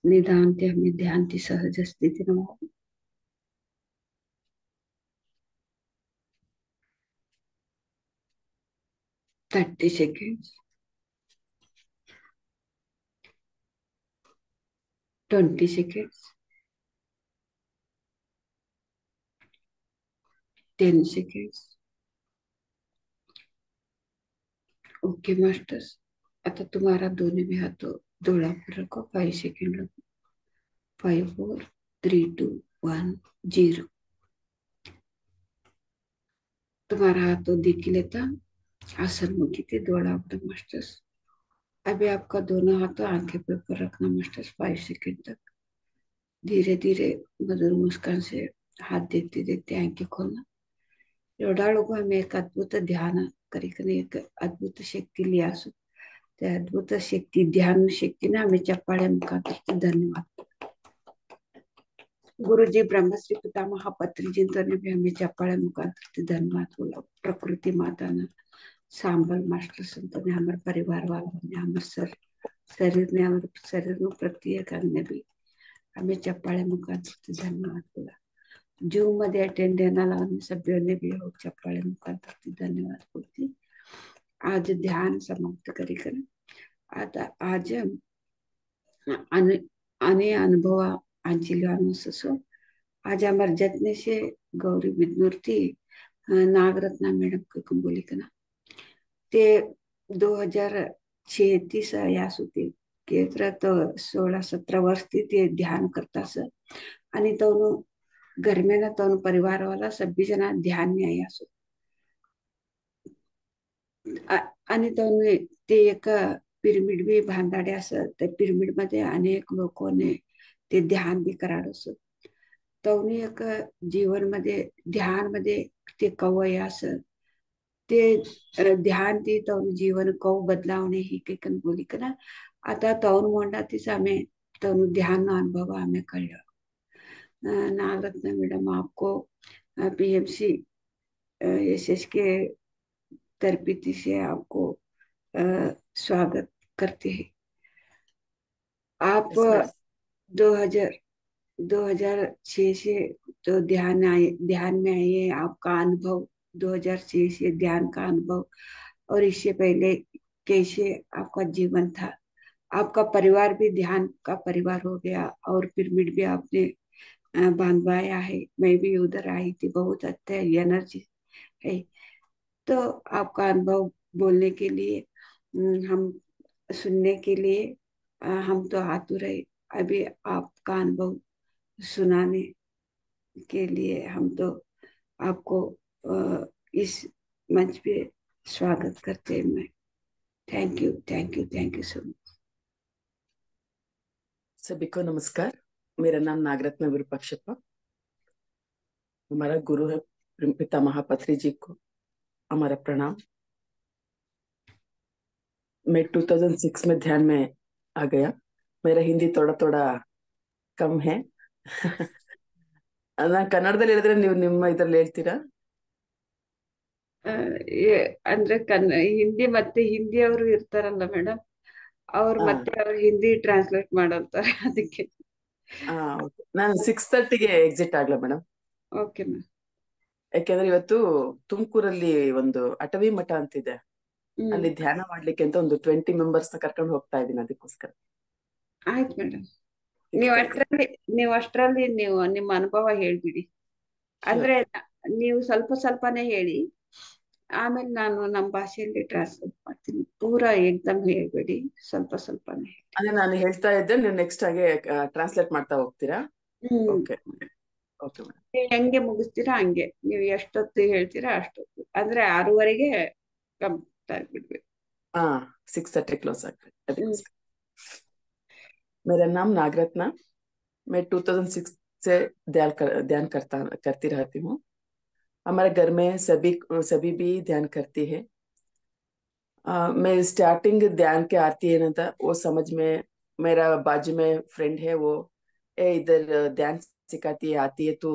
S1: निदान ते हमें ध्यान की सहज स्थिति न हो. 30 seconds, 20 seconds, 10 seconds. Okay masters. आता तुम्हारा दोनों भी हाथों जोड़ा पर रखो. 5 सेकेंड रखो. 5 4 3 2 1 0. तुम्हारा हाथों दिख लेता आसन मुखी थे दौड़ा पर मास्टर्स. अभी आपका दोनों हाथों आंखें पे ऊपर रखना मास्टर्स. 5 सेकेंड तक धीरे धीरे मधुर मुस्कान से हाथ देखते देखते आंखें खोलना. एवढा आम्ही एक अद्भुत ध्यान करी एक अद्भुत शक्ती लियासू. त्या अद्भुत शक्ती ध्यान शक्तीने आम्ही चप्पाळ्या मुखात धन्यवाद. गुरुजी ब्रह्मश्री पितामह पत्रीजींतने भी हमें चप्पाळ्या मुखात धन्यवाद बोला. प्रकृति माता ने सांबल मास्टर संतने हमारे परिवार वालों ने हमारे शरीर ने हमारे शरीर में प्रत्येक अंग भी हमें चप्पाळ्या मुखात धन्यवाद बोला. जूम मध्ये अटेंड देना सभ्यों भी हो चप्पाळ्या मुखात धन्यवाद बोलती. आज ध्यान समाप्त करी कर आता आज अने अनुभव आंचिल आज हमारे जतने से गौरी विद्मूर्ति नागरत्ना मैडम को बोली कना ते 2036 यास होते के तो 16-17 वर्ष ते ध्यान करता स आणि तो घर में ना तो परिवार वाला सभी जना ध्यान में आया सो आणि तो ते एक पिरमिड भी बांधाडे असं त्या पिरमिड मध्ये अनेक लोकांनी ते ध्यान भी कराड असं. तवनी एक जीवन मध्ये ध्यान मध्ये ते कवय असं ते ध्यान ती तवनी जीवन कव बदलावणे ही काही बोली करा. आता तवन मोंडा तीच आम्ही तवनु ध्यान अनुभव हमें कळलं. नागरत्न मैडम आपको पीएमसी एसएस के तरपीती से आपको स्वागत करते हैं. आप 2006 से तो ध्यान में आए. आपका अनुभव 2006 से ध्यान का अनुभव और इससे पहले कैसे आपका जीवन था. आपका परिवार भी ध्यान का परिवार हो गया और पिरामिड भी आपने बांधवाया है. मैं भी उधर आई थी. बहुत अच्छा एनर्जी है. तो आपका अनुभव बोलने के लिए हम सुनने के लिए हम तो आतुर है. अभी आपका अनुभव सुनाने के लिए हम तो आपको इस मंच पे स्वागत करते हैं. मैं thank you thank you thank you so much.
S2: सभी को नमस्कार. मेरा नाम नागरत्न विरूपाक्षप्पा. हमारा गुरु है पितामह पत्री जी को हमारा प्रणाम. मैं 2006 में ध्यान में आ गया. मेरा हिंदी थोड़ा थोड़ा कम है. ನಾನು ಕನ್ನಡದಲ್ಲಿ ಹೇಳಿದ್ರೆ ನೀವು ನಿಮ್ಮ ಇದರಲ್ಲಿ ಹೇಳ್ತೀರಾ?
S1: ಅಂದ್ರೆ ಹಿಂದಿ ಮತ್ತೆ ಹಿಂದಿ ಅವರು ಇರ್ತಾರಲ್ಲ ಮೇಡಮ್ ಅವ್ರು ಮತ್ತೆ ಅವ್ರು ಹಿಂದಿ ಟ್ರಾನ್ಸ್ಲೇಟ್ ಮಾಡಂತಾರೆ ಅದಕ್ಕೆ.
S2: ನಾನು 6:30ಗೆ ಎಕ್ಸಿಟ್ ಆಗ್ಲಾ ಮೇಡಮ್?
S1: Okay ma'am.
S2: ಯಾಕೆಂದ್ರೆ ಇವತ್ತು ತುಮಕೂರಲ್ಲಿ ಒಂದು ಅಟವಿ ಮಠ ಅಂತಿದೆ.
S1: ಹ್ಮ್.
S2: ಅಲ್ಲಿ ಧ್ಯಾನ ಮಾಡ್ಲಿಕ್ಕೆ ಅಂತ ಒಂದು 20 ಮೆಂಬರ್ಸ್ ನ ಕರ್ಕೊಂಡು ಹೋಗ್ತಾ ಇದ್ದೀನಿ ಅದಕ್ಕೋಸ್ಕರ.
S1: ಆಯ್ತು ಮೇಡಮ್. ನೀವು
S2: ಇಡ್ತಾ ಇದ್ದೀನಿ.
S1: ಅಷ್ಟ್ರಲ್ಲಿ ನೀವು ಅಷ್ಟ್ರಲ್ಲಿ ನೀವು ನಿಮ್ಮ ಅನುಭವ ಹೇಳ್ಬಿಡಿ.
S2: Sure.
S1: ಅಂದ್ರೆ ನೀವು ಸ್ವಲ್ಪ ಸ್ವಲ್ಪನೇ ಹೇಳಿ, ಆಮೇಲೆ ನಾನು ನಮ್ಮ ಭಾಷೆಯಲ್ಲಿ ಟ್ರಾನ್ಸ್ಲೇಟ್ ಮಾಡ್ತೀನಿ. ಪೂರಾ ಏಕ್ದಮ್ ಹೇಳ್ಬೇಡಿ, ಸ್ವಲ್ಪ ಸ್ವಲ್ಪನೇ ಹೇಳಿ.
S2: ಅದೇ ನಾನು ಹೇಳ್ತಾ ಇದ್ದೆ, ನೀವು ನೆಕ್ಸ್ಟ್ ಹಾಗೆ ಟ್ರಾನ್ಸ್ಲೇಟ್ ಮಾಡ್ತಾ ಹೋಗ್ತೀರಾ?
S1: ಹ್ಮ್.
S2: Okay okay madam.
S1: ನೀವು ಹೆಂಗೆ ಮುಗಿಸ್ತೀರಾ ಹಂಗೆ, ನೀವು ಎಷ್ಟೊತ್ತು ಹೇಳ್ತೀರಾ ಅಷ್ಟೊತ್ತು. ಅಂದ್ರೆ 6:30ಗೆ ಕಂಪ್ಲೀಟ್ ಆಗ್ಬಿಡ್ಬೇಕು.
S2: हाँ 6:30 क्लोज ಆಗ್ತದೆ
S1: हम्म।
S2: ಅದಕ್ಕೋಸ್ಕರ. मेरा नाम नागरत्ना, मैं 2006 से ध्यान करती रहती हूँ. हमारे घर में सभी भी ध्यान करती है. मैं स्टार्टिंग ध्यान के आती है ना था वो समझ में, मेरा बाजू में फ्रेंड है वो, ए इधर ध्यान सिखाती है आती है तो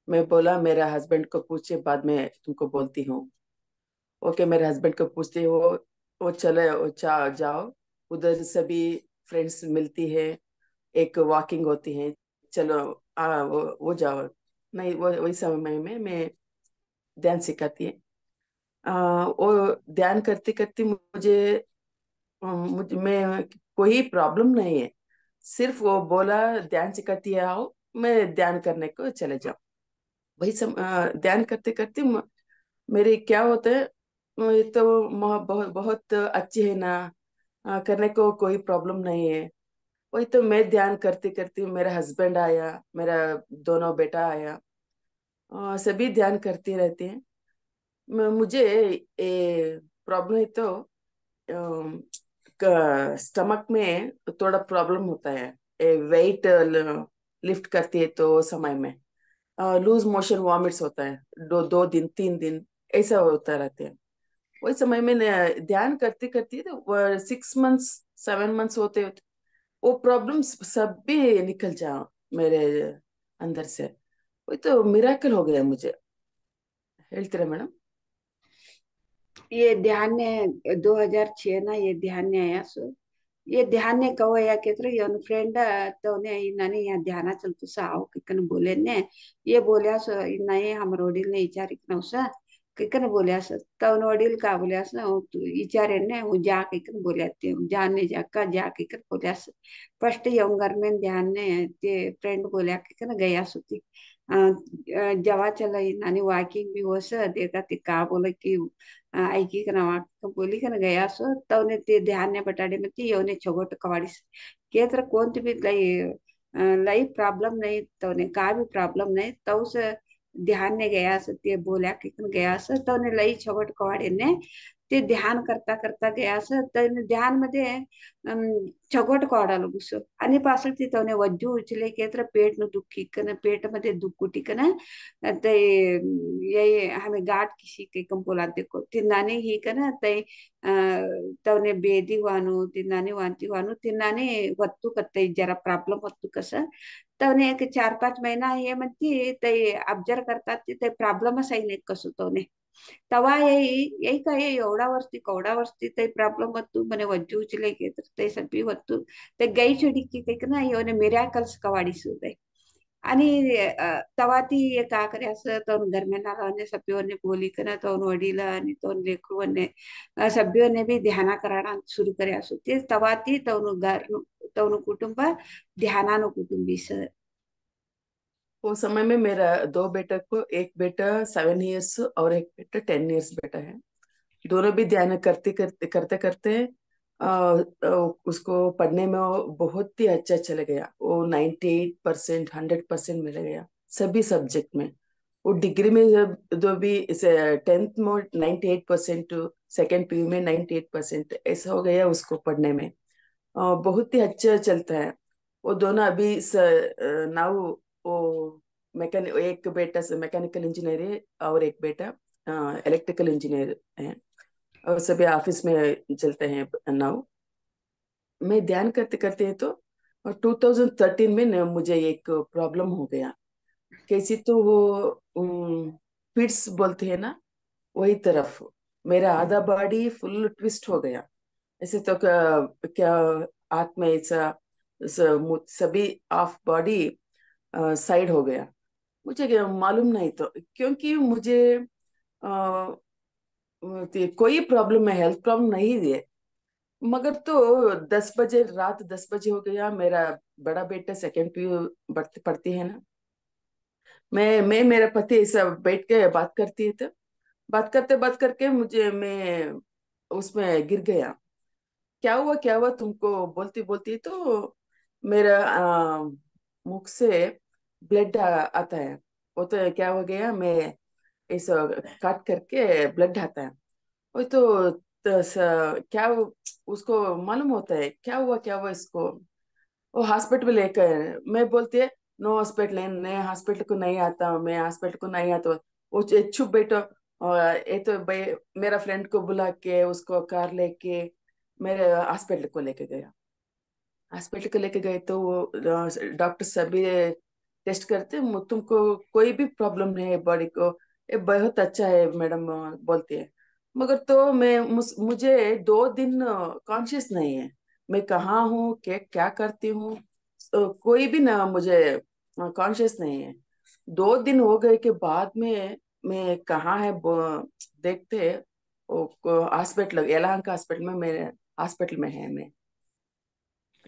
S2: मैं बोला मेरा हस्बैंड को पूछे बाद में तुमको बोलती हूँ. ओके मेरे हस्बैंड को पूछते हैं वो चले जाओ उधर सभी फ्रेंड्स मिलती है, एक वॉकिंग होती है, चलो वो जाओ. नहीं वो वही समय में मैं ध्यान सिखाती है. वो ध्यान करते करते मैं कोई प्रॉब्लम नहीं है, सिर्फ वो बोला ध्यान सिखाती है आओ, मैं ध्यान करने को चले जाऊं. वही ध्यान करते करते मेरे क्या होता है, ये तो बहुत बहुत अच्छी है ना, करने को कोई प्रॉब्लम नहीं है. वही तो मैं ध्यान करते करते मेरा हस्बैंड आया, मेरा दोनों बेटा आया, सभी ध्यान करते रहते हैं. मुझे ये प्रॉब्लम है तो स्टमक में थोड़ा प्रॉब्लम होता है, वेट लिफ्ट करती है तो समय में लूज मोशन वॉमिट्स होता है, 2 दिन 3 दिन ऐसा होता रहता है. वही समय में ध्यान करते करते तो 6 मंथ्स 7 मंथ्स होते होते वो प्रॉब्लम्स सब भी निकल जा मेरे अंदर से. वही तो मिराकल हो गया मुझे. ಹೇಳ್ತೀರಾ ಮೇಡಮ್?
S1: ये ध्यान ने 2006 ना ये ध्यान ने आया सो ये ध्यान ने कहो या केत्र ये फ्रेंड तो ने इन्होंने यहाँ ध्यान चलते सा आओ किकन बोले ने ये बोलिया सो नहीं हम रोडिल ने विचारिक ना उसा किकन बोलिया सो तो उन रोडिल का बोलिया सो तू विचारे ने वो जा किकन बोलिया ते जाने जाका जा किकन बोलिया सो फर्स्ट यंगर में ध्यान ने ते फ्रेंड बोलिया किकन गया सुती जवा चला नानी वॉकिंग भी हो स देखा ते का बोला कि ऐकी का ना बोली का ना गया सो तवने ते ध्यान ने बटाडे में ती योने छोगोट कवाड़ीस केतर कोणती भी लाइफ प्रॉब्लम नहीं तवने का भी प्रॉब्लम नहीं तव से ध्यान ने गया सो ते बोला कि गया सो तवने लई छोगोट कवाडे ने ते ध्यान करता करता गया सो तवने ध्यान मध्ये छोगोट कवाडालो गुसो आणि पासल ती तवने वज्जू उचले केतर पेट न दुखी कन पेट मध्ये दुखुटी कन ते ये हमें गाठ किसी के कंपोला देखो तिन्नाने ही कना तय तवने बेदी वानु तिन्नाने वांती वानु तिन्नाने वत्तु कत्तई जरा प्रॉब्लम वत्तु कसं तवने एक 4-5 महिना हे म्हणती तय ऑब्जर्व करतात ते प्रॉब्लेमच आहे नाही कसं तवने तवा यही का ये एवढा वर्षी कवडा वर्षी ते प्रॉब्लम वत्तु मने वज्जू उचले के ते सभी वत्तु ते गई छड़ी की ना योने मिराकल्स कवाडी सुदे आणि तवा ती का करे असं तो दरम्यान राहणे सभ्योने बोली करा तो वडील आणि तो लेकरूने सभ्योने भी ध्यान करायला सुरू करे असो ते तवा ती तो घर तो कुटुंब ध्यानानु कुटुंबी सर.
S2: वो समय में मेरा 2 बेटा को, एक बेटा 7 इयर्स और एक बेटा 10 इयर्स बेटा है. दोनों भी ध्यान करते करते करते करते उसको पढ़ने में वो बहुत ही अच्छा चला गया. वो 98% 100% मिल गया सभी सब्जेक्ट में. वो डिग्री में जब जो भी 10th में 98%, सेकेंड पीयू में 98% ऐसा हो गया उसको पढ़ने में. बहुत ही अच्छा चलता है. वो दोनों अभी नाउ वो एक बेटा मैकेनिकल इंजीनियर है और एक बेटा इलेक्ट्रिकल इंजीनियर है, और सभी ऑफिस में चलते हैं नाउ. मैं ध्यान करते करते तो 2013 में मुझे एक प्रॉब्लम हो गया. कैसी तो वो फिट्स बोलते हैं ना, वही तरफ मेरा आधा बॉडी फुल ट्विस्ट हो गया. ऐसे तो क्या हाथ में ऐसा सभी ऑफ बॉडी साइड हो गया. मुझे मालूम नहीं तो क्योंकि मुझे कोई प्रॉब्लम है, हेल्थ प्रॉब्लम नहीं है। मगर तो 10 बजे, रात 10 बजे हो गया। मेरा बड़ा बेटा सेकंड पीयू पढ़ती है ना। मैं मेरे पति सब बैठ के बात करती है, तो बात करके मुझे मैं उसमें गिर गया। क्या हुआ तुमको, बोलती बोलती तो मेरा मुख से ब्लड आता है। वो तो क्या हो गया, मैं इस काट करके ब्लड आता है। वो तो क्या उसको मालूम होता है क्या हुआ इसको। वो हॉस्पिटल में लेकर, मैं बोलती है नो हॉस्पिटल, मैं हॉस्पिटल को नहीं आता हूँ, मैं हॉस्पिटल को नहीं आता हूँ। वो चुप बैठो। और ये तो भाई मेरा फ्रेंड को बुला के उसको कार लेके मेरे हॉस्पिटल को लेके गया। हॉस्पिटल को लेके गए तो वो डॉक्टर सभी टेस्ट करते, तुमको कोई भी प्रॉब्लम नहीं है बॉडी को, ये बहुत अच्छा है मैडम बोलती है। मगर तो मुझे 2 दिन कॉन्शियस नहीं है, मैं कहाँ हूँ, क्या करती हूँ। कोई भी ना मुझे कॉन्शियस नहीं है। 2 दिन हो गए के बाद में मैं कहाँ है देखते हॉस्पिटल, यलहंका हॉस्पिटल में, मेरे हॉस्पिटल में है मैं।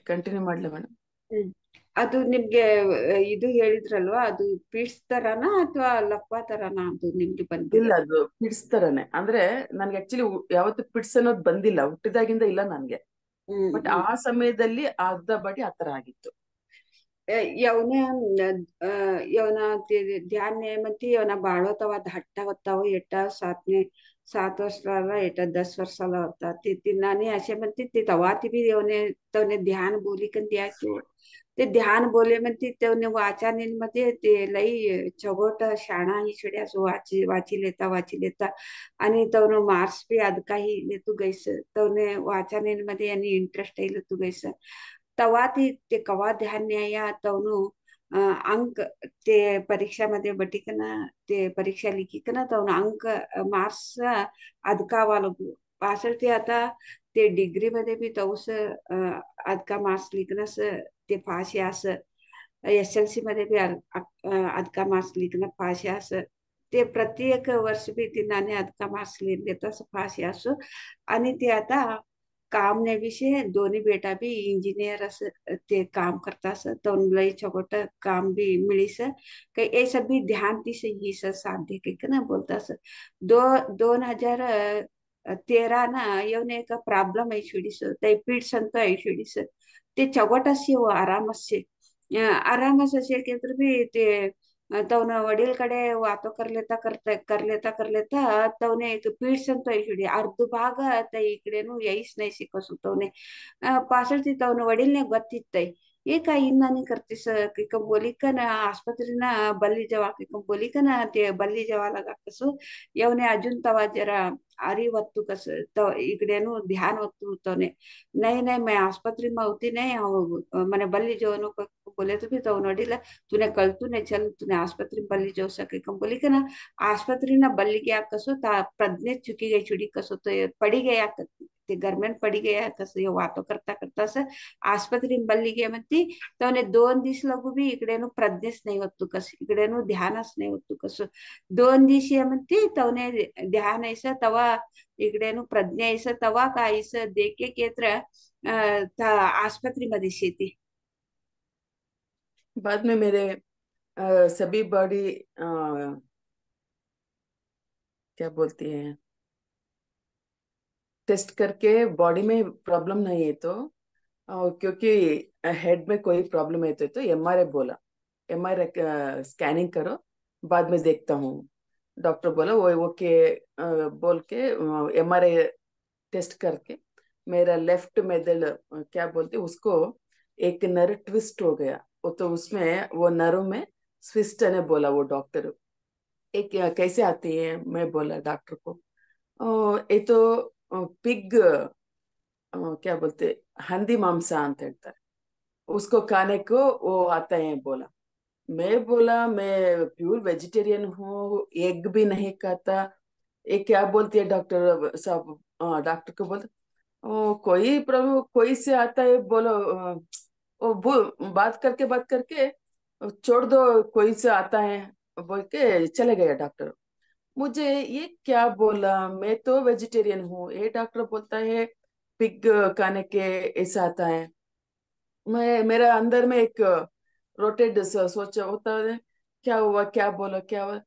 S2: ಕಂಟಿನ್ಯೂ ಮಾಡ್ಲಾ ಮೇಡಮ್?
S1: ಹ್ಮ್. ಅದು ನಿಮ್ಗೆ ಇದು ಹೇಳಿದ್ರಲ್ವಾ, ಅದು ಪಿಡ್ಸ್ ತರನಾ ಅಥವಾ ಲಕ್ವಾ ತರನಾ ಅದು ನಿಮ್ಗೆ
S2: ಇಲ್ಲ,
S1: ಬಂದಿರೋದು?
S2: ಅದು ಪಿಡ್ಸ್ ತರನೇ. ಅಂದ್ರೆ ನನ್ಗೆ ಆಕ್ಚುಲಿ ಯಾವತ್ತು ಪಿಡ್ಸ್ ಅನ್ನೋದು ಬಂದಿಲ್ಲ, ಹುಟ್ಟಿದಾಗಿಂದ ಇಲ್ಲ ನನ್ಗೆ.
S1: ಹ್ಮ್
S2: ಬಟ್
S1: ಹ್ಮ್.
S2: ಆ ಸಮಯದಲ್ಲಿ ಅರ್ಧ ಬಡಿ ಆತರ ಆಗಿತ್ತು.
S1: येवना येवना ते ध्यान ने म्हणते येवना बाळो तवा धाट्टा होता हो येटा 7 वर्षाला येटा 10 वर्षाला होता ते तिनाने असे म्हणते ते तवा ती बी येवने तवने ध्यान बोली कन द्या किंवा ते ध्यान बोले म्हणते तवने वाचाने मध्ये ते लई चगोट शाणा ही छड्या सो वाची लेता आणि तवनो मार्क्स बी अद काही ले तू गैस तवने वाचाने मध्ये आणि इंटरेस्ट येईल तू गैस तवा ती ते कवा ध्यान न्याया तवनु अंक ते परीक्षामध्ये बटिकन ते परीक्षा लिखिकन तवनु अंक मार्क्स अदकावालगु पासळ ते आता ते डिग्री मध्ये बी तवस अदका मार्क्स लिखनस ते पास यास SLC मध्ये बी अदका मार्क्स लिखन पास यास ते प्रत्येक वर्ष बी तिनाने अदका मार्क्स लिहिलेतस पास यास आणि ते आता काम ने विषय दोन्ही बेटा भी इंजिनियर असं ते काम करता असं तोंडलई छोट काम भी मिळीस काही ए सब भी ध्यान ती से ही साध्य के ना बोलता असं 2013 ना येऊन एक प्रॉब्लेम आहे शिडीस ते पीठ संत आहे शिडीस ते चौगट असे हो आराम असे केंद्र भी ते तवನ वडील कडे वातो कर लेता तवने एक पीठ संतो इकडे अर्ध भाग त्या इकडेನು येईस नाही शिकस तवने पासळती तवನ वडीलने ಗೊತ್ತಿತ್ತೈ ಏಕ ಇನ್ನಾನಿ ಕರ್ತಿಸ ಕಿಕ ಬೋಲಿಕನ ಆಸ್ಪತ್ರೆನ ಬಲ್ಲಿ ಜವಾ ಕಿಕ ಬೋಲಿಕನ ते बल्ली जेवायला कस येवने अजून तवा जरा आरी वत्तू कस इकडेनु ध्यान वत्तू तवने नाही नाही मैं आस्पत्रि में होती नहीं मैंने बल्ली जेवनो बोले तो भी तव नोडिला तूने कल तूने चल तूने आस्पत्रि में बल्ली जेव सके कम बोली का ना आस्पत्रि ना बल्ली गया कसो ता प्रज्ञा चुकी गई चुड़ी कसो तो पड़ी गया ते घर में पड़ी गया कसं हे वातो करता करता असं आस्पत्रीत बल्ली गे म्हणती तवने 2 दिवस लागू बी इकडेनु प्रज्ञेच नाही होत तू कसं इकडेनु ध्यानच नाही होत तू कसं 2 दिवस ये म्हणती तवने ध्यान ऐसा तवा इकडेनु प्रज्ञा ऐसा तवा का ऐसा देखे केत्र आस्पत्रि मध्ये शेती
S2: बाद में मेरे सभी बॉडी क्या बोलती है, टेस्ट करके बॉडी में प्रॉब्लम नहीं है तो क्योंकि हेड में कोई प्रॉब्लम है तो MRI बोला, MRI स्कैनिंग करो, बाद में देखता हूँ। डॉक्टर बोला वो ओके बोल के MRI टेस्ट करके मेरा लेफ्ट मेदल क्या बोलते उसको, एक नर्व ट्विस्ट हो गया। वो तो उसमें वो नर्व में स्विस्ट ने बोला वो डॉक्टर। एक कैसे आती है, मैं बोला डॉक्टर को ये तो पिग क्या बोलते हंदी मांसा ಅಂತ ಹೇಳ್ತಾರೆ, उसको खाने को वो आता है बोला। मैं बोला मैं प्योर वेजिटेरियन हूँ, एग भी नहीं खाता। ये क्या बोलती है डॉक्टर साहब, डॉक्टर को बोलते कोई प्रॉब्लम कोई से आता है बोलो बात करके छोड़ दो, कोई से आता है बोल के चले गए डॉक्टर। मुझे ये क्या बोला, मैं तो वेजिटेरियन हूँ, ये डॉक्टर बोलता है पिग खाने के ऐसा आता है। मैं मेरा अंदर में एक रोटेट सोच होता है, क्या हुआ, क्या बोला, क्या हुआ,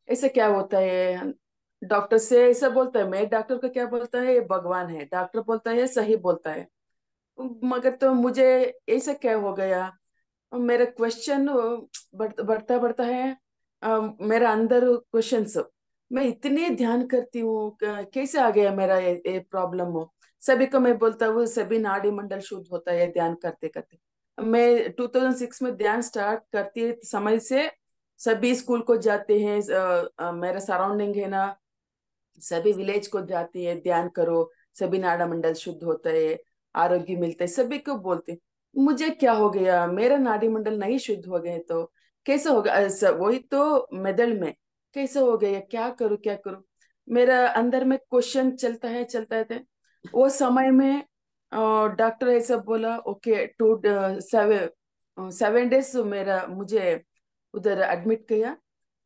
S2: ऐसे क्या होता है। डॉक्टर से ऐसा बोलता है, मैं डॉक्टर को क्या बोलता है, ये भगवान है, डॉक्टर बोलता है सही बोलता है। मगर तो मुझे ऐसा क्या हो गया, मेरा क्वेश्चन बढ़ता बढ़ता है। मेरा अंदर क्वेश्चंस, मैं इतने ध्यान करती हूँ, कैसे आ गया मेरा ये प्रॉब्लम हो। सभी को मैं बोलता हूँ सभी नाड़ी मंडल शुद्ध होता है ध्यान करते करते। मैं 2006 में ध्यान स्टार्ट करती समय से सभी स्कूल को जाते हैं, मेरा सराउंडिंग है ना, सभी विलेज को जाती है ध्यान करो, सभी नाड़ा मंडल शुद्ध होता है, आरोग्य मिलता है, सभी को बोलते। मुझे क्या हो गया, मेरा नाड़ी मंडल नहीं शुद्ध हो गए तो कैसे होगा, वही तो मेदल में कैसे हो गया, क्या करूं क्या करूं। मेरा अंदर में क्वेश्चन चलता है। वो समय में डॉक्टर ऐसा बोला, ओके 7 7 डेज मेरा मुझे उधर एडमिट किया।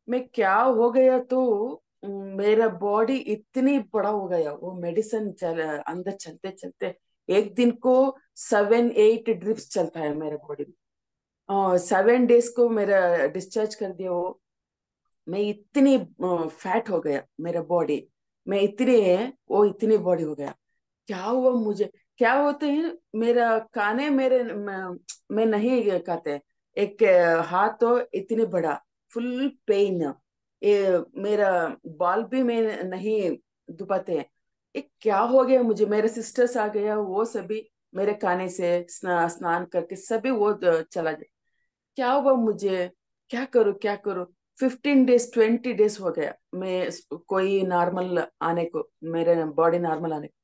S2: मैं क्या हो गया तो मेरा बॉडी इतनी बड़ा हो गया, वो मेडिसिन अंदर चलते चलते एक दिन को 7 8 ड्रिप्स चलता है मेरे बॉडी में। 7 डेज को मेरा डिस्चार्ज कर दिया वो। मैं इतनी फैट हो गया मेरा बॉडी, मैं इतने वो इतनी बॉडी हो गया। क्या हुआ मुझे, क्या होते हैं, मेरा खाने मेरे मैं नहीं खाते। एक हाथ तो इतने बड़ा, फुल पेन, ये मेरा बाल भी मैं नहीं दुपाते हैं। ये क्या हो गया मुझे, मेरे सिस्टर्स आ गया, वो सभी मेरे खाने से स्नान करके सभी वो चला गया। क्या हुआ मुझे, क्या करूं क्या करूं। 15 डेज 20 डेज हो गया, मैं कोई नॉर्मल आने को, मेरे बॉडी नॉर्मल आने को।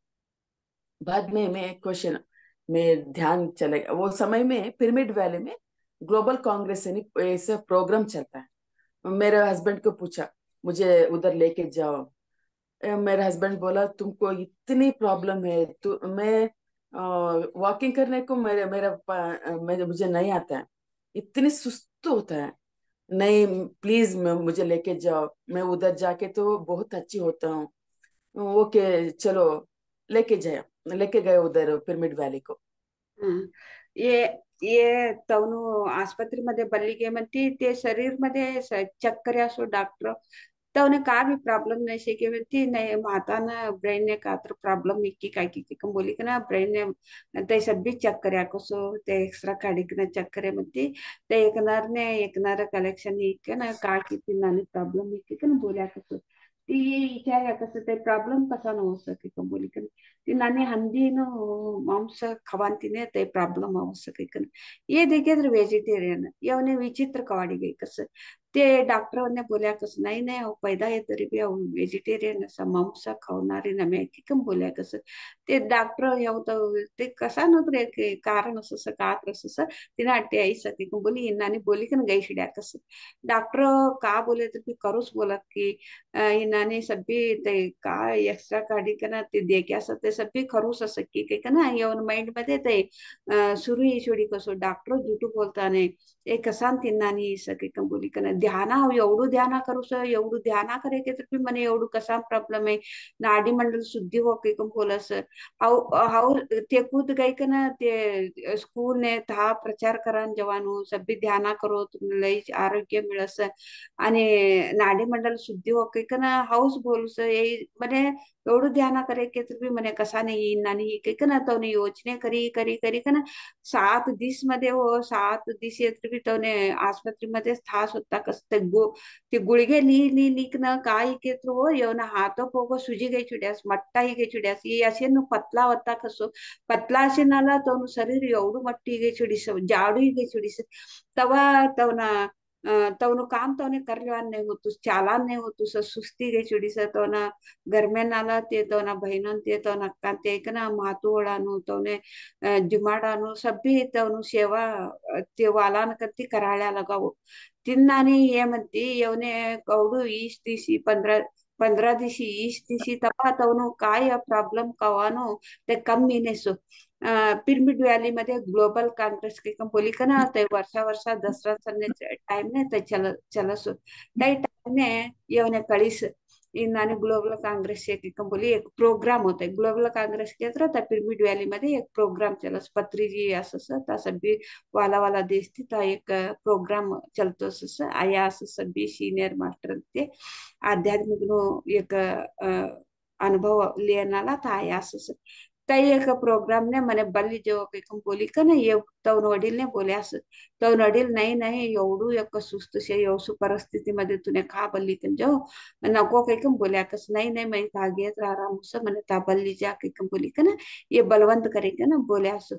S2: बाद में मैं क्वेश्चन में ध्यान चले गया, वो समय में पिरामिड वैली में ग्लोबल कांग्रेस यानी ऐसा प्रोग्राम चलता है। मेरे हस्बैंड को पूछा, मुझे उधर लेके जाओ। मेरा हस्बैंड बोला तुमको इतनी प्रॉब्लम है, तो मैं वॉकिंग करने को मुझे नहीं आता है, इतनी सुस्त होता है। नहीं प्लीज मुझे लेके जाओ, मैं उधर जाके तो बहुत अच्छी होता हूँ। ओके चलो, लेके गए उधर पिरामिड वैली को।
S1: हं. ये ये तवनु आस्पत्रीमध्ये बल्ली म्हणते ते शरीर मध्ये चक्कर असो डॉक्टर तवने का भी प्रॉब्लम नहीं से कि ती नहीं माता ना ब्रेन ने का तर प्रॉब्लम इक्की काय की कम बोली कि ना ब्रेन ने ते सब भी चक्कर या कसो ते एक्स्ट्रा काढिक ना चक्कर है म्हणते ते एक नर कलेक्शन इक्के ना का की ती नानी प्रॉब्लम इक्की कि ना बोल्या कसो ती विचार कसं ते प्रॉब्लम कसा न हो सके कम बोली कि ती नानी हंदी न मांस खवांतीने ते प्रॉब्लम हो सके कि ये देखिए वेजिटेरियन ये उन्हें विचित्र कवाड़ी गई कसं ते डॉक्टरने बोल्या कसं नाही नाही अहो पैदा आहे तरी बी अहो वेजिटेरियन असा मांसा खावणारी नमे किकम बोल्या कसं ते डॉक्टर येऊ ते कसा नव्हतं रे कारण असं का असं तिने अट्टे आई सकी बोली इन्नानी बोली की गई शिड्या कसं डॉक्टर का बोले तर करूच बोलत की इन्नानी सभी ते का एक्स्ट्रा काढी का ना ते दे असं ते सभी खरूच असं की ना येऊन माइंड मध्ये ते सुरू ही छोडी कसं डॉक्टर जुटू बोलताने एक कसान तिन्नानी सके बोली का ध्याना एवढं ध्याना करूस एवढं ध्याना करे की तर मने एवढं कसा प्रॉब्लेम आहे नाडी मंडल शुद्धी हो के बोलस हाउ हाउ ते कूद गई का ना ते स्कूल ने था प्रचार करा जवानो सभी ध्याना करो तुम्ही लई आरोग्य मिळस आणि नाडी मंडल शुद्धी हो के ना हाऊस बोलस मने एवढं ध्याना करे की तर मने कसा नाही येईन आणि के ना तो योजने करी करी करी का ना 7 दिस मध्ये हो 7 दिस येत भी तो आस्पत्री मध्ये थास होता कस ते गुळगे ली लिखना काय के तो येवना हाथ पोगो सुजी गई चुड्यास मट्टा ही गई चुड्यास ये असे न पतला होता कसो पतला असे नाला तो शरीर एवढू मट्टी गई चुडीस जाडू ही गई चुडीस तवा तवना तवनु काम तवने करलेवान नहीं होतुस चालान नहीं होतुस सुस्ती गई चुडीस तो ना घर में नाला ते तो ना बहनन ते तो नक्का ते ना मातुळानु तवने जिमाडानु सभी तवनु सेवा ते वालान करती कराळ्या लगावो तिन्नानी ये म्हणती येवने कवडू 20 दिवशी 15 15 दिवशी 20 दिवशी तपा तवनु काय प्रॉब्लेम कवानो ते कमी नेसो पिरामिड व्हॅली मध्ये ग्लोबल कांग्रेस के बोली का ना ते वर्षा वर्षा दसरा सन्ने टाइम ने ते चल चलसो टाइम ने येवने कळीस इन्होंने ग्लोबल कांग्रेस बोली एक प्रोग्राम होता है ग्लोबल कांग्रेस के तर पिरमिड व्हॅली मध्ये एक प्रोग्राम चला पत्रीजी असं सभी वाला वाला देश थी ता एक प्रोग्राम चलतो आया सभी सीनियर मास्टर ते आध्यात्मिक नो एक अनुभव लेना था आया तई एक प्रोग्राम ने मैंने बल्ली जो बोली का ना ये तव वडील ने बोले असं तव वडील नाही नाही एवढू एक सुस्त शे एवढू परिस्थितीमध्ये तुने का बल्ली कन जाऊ नको काही बोल्या कस नाही नाही मैं भाग्यत आराम से मैंने ता बल्ली जा काही बोली का ना ये बलवंत करेगा ना बोले असं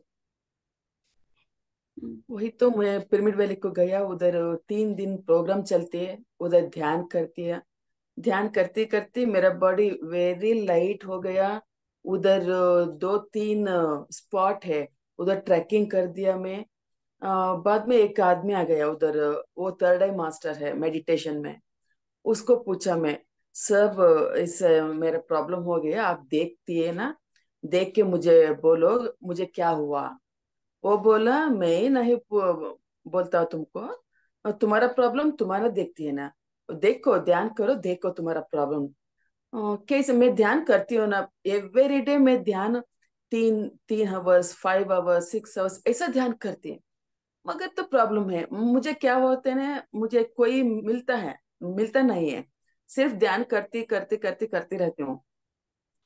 S2: वही तो मैं पिरामिड वैली को गया, उधर 3 दिन प्रोग्राम चलती है, उधर ध्यान करती है। ध्यान करते करते मेरा बॉडी वेरी लाइट हो गया। उधर 2-3 स्पॉट है, उधर ट्रैकिंग कर दिया मैं। बाद में एक आदमी आ गया उधर, वो थर्ड आई मास्टर है मेडिटेशन में। उसको पूछा मैं, सब इस मेरा प्रॉब्लम हो गया, आप देखती है ना, देख के मुझे बोलो मुझे क्या हुआ। वो बोला मैं ही नहीं बोलता तुमको, और तुम्हारा प्रॉब्लम तुम्हारा देखती है ना, देखो ध्यान करो, देखो तुम्हारा प्रॉब्लम। कैसे मैं ध्यान करती हूँ ना, एवरी डे मैं ध्यान 3-3 आवर्स 5 आवर्स 6 आवर्स ऐसा ध्यान करती है। मगर तो प्रॉब्लम है, मुझे क्या होते हैं, मुझे कोई मिलता नहीं है। सिर्फ ध्यान करती करती करती करती रहती हूँ।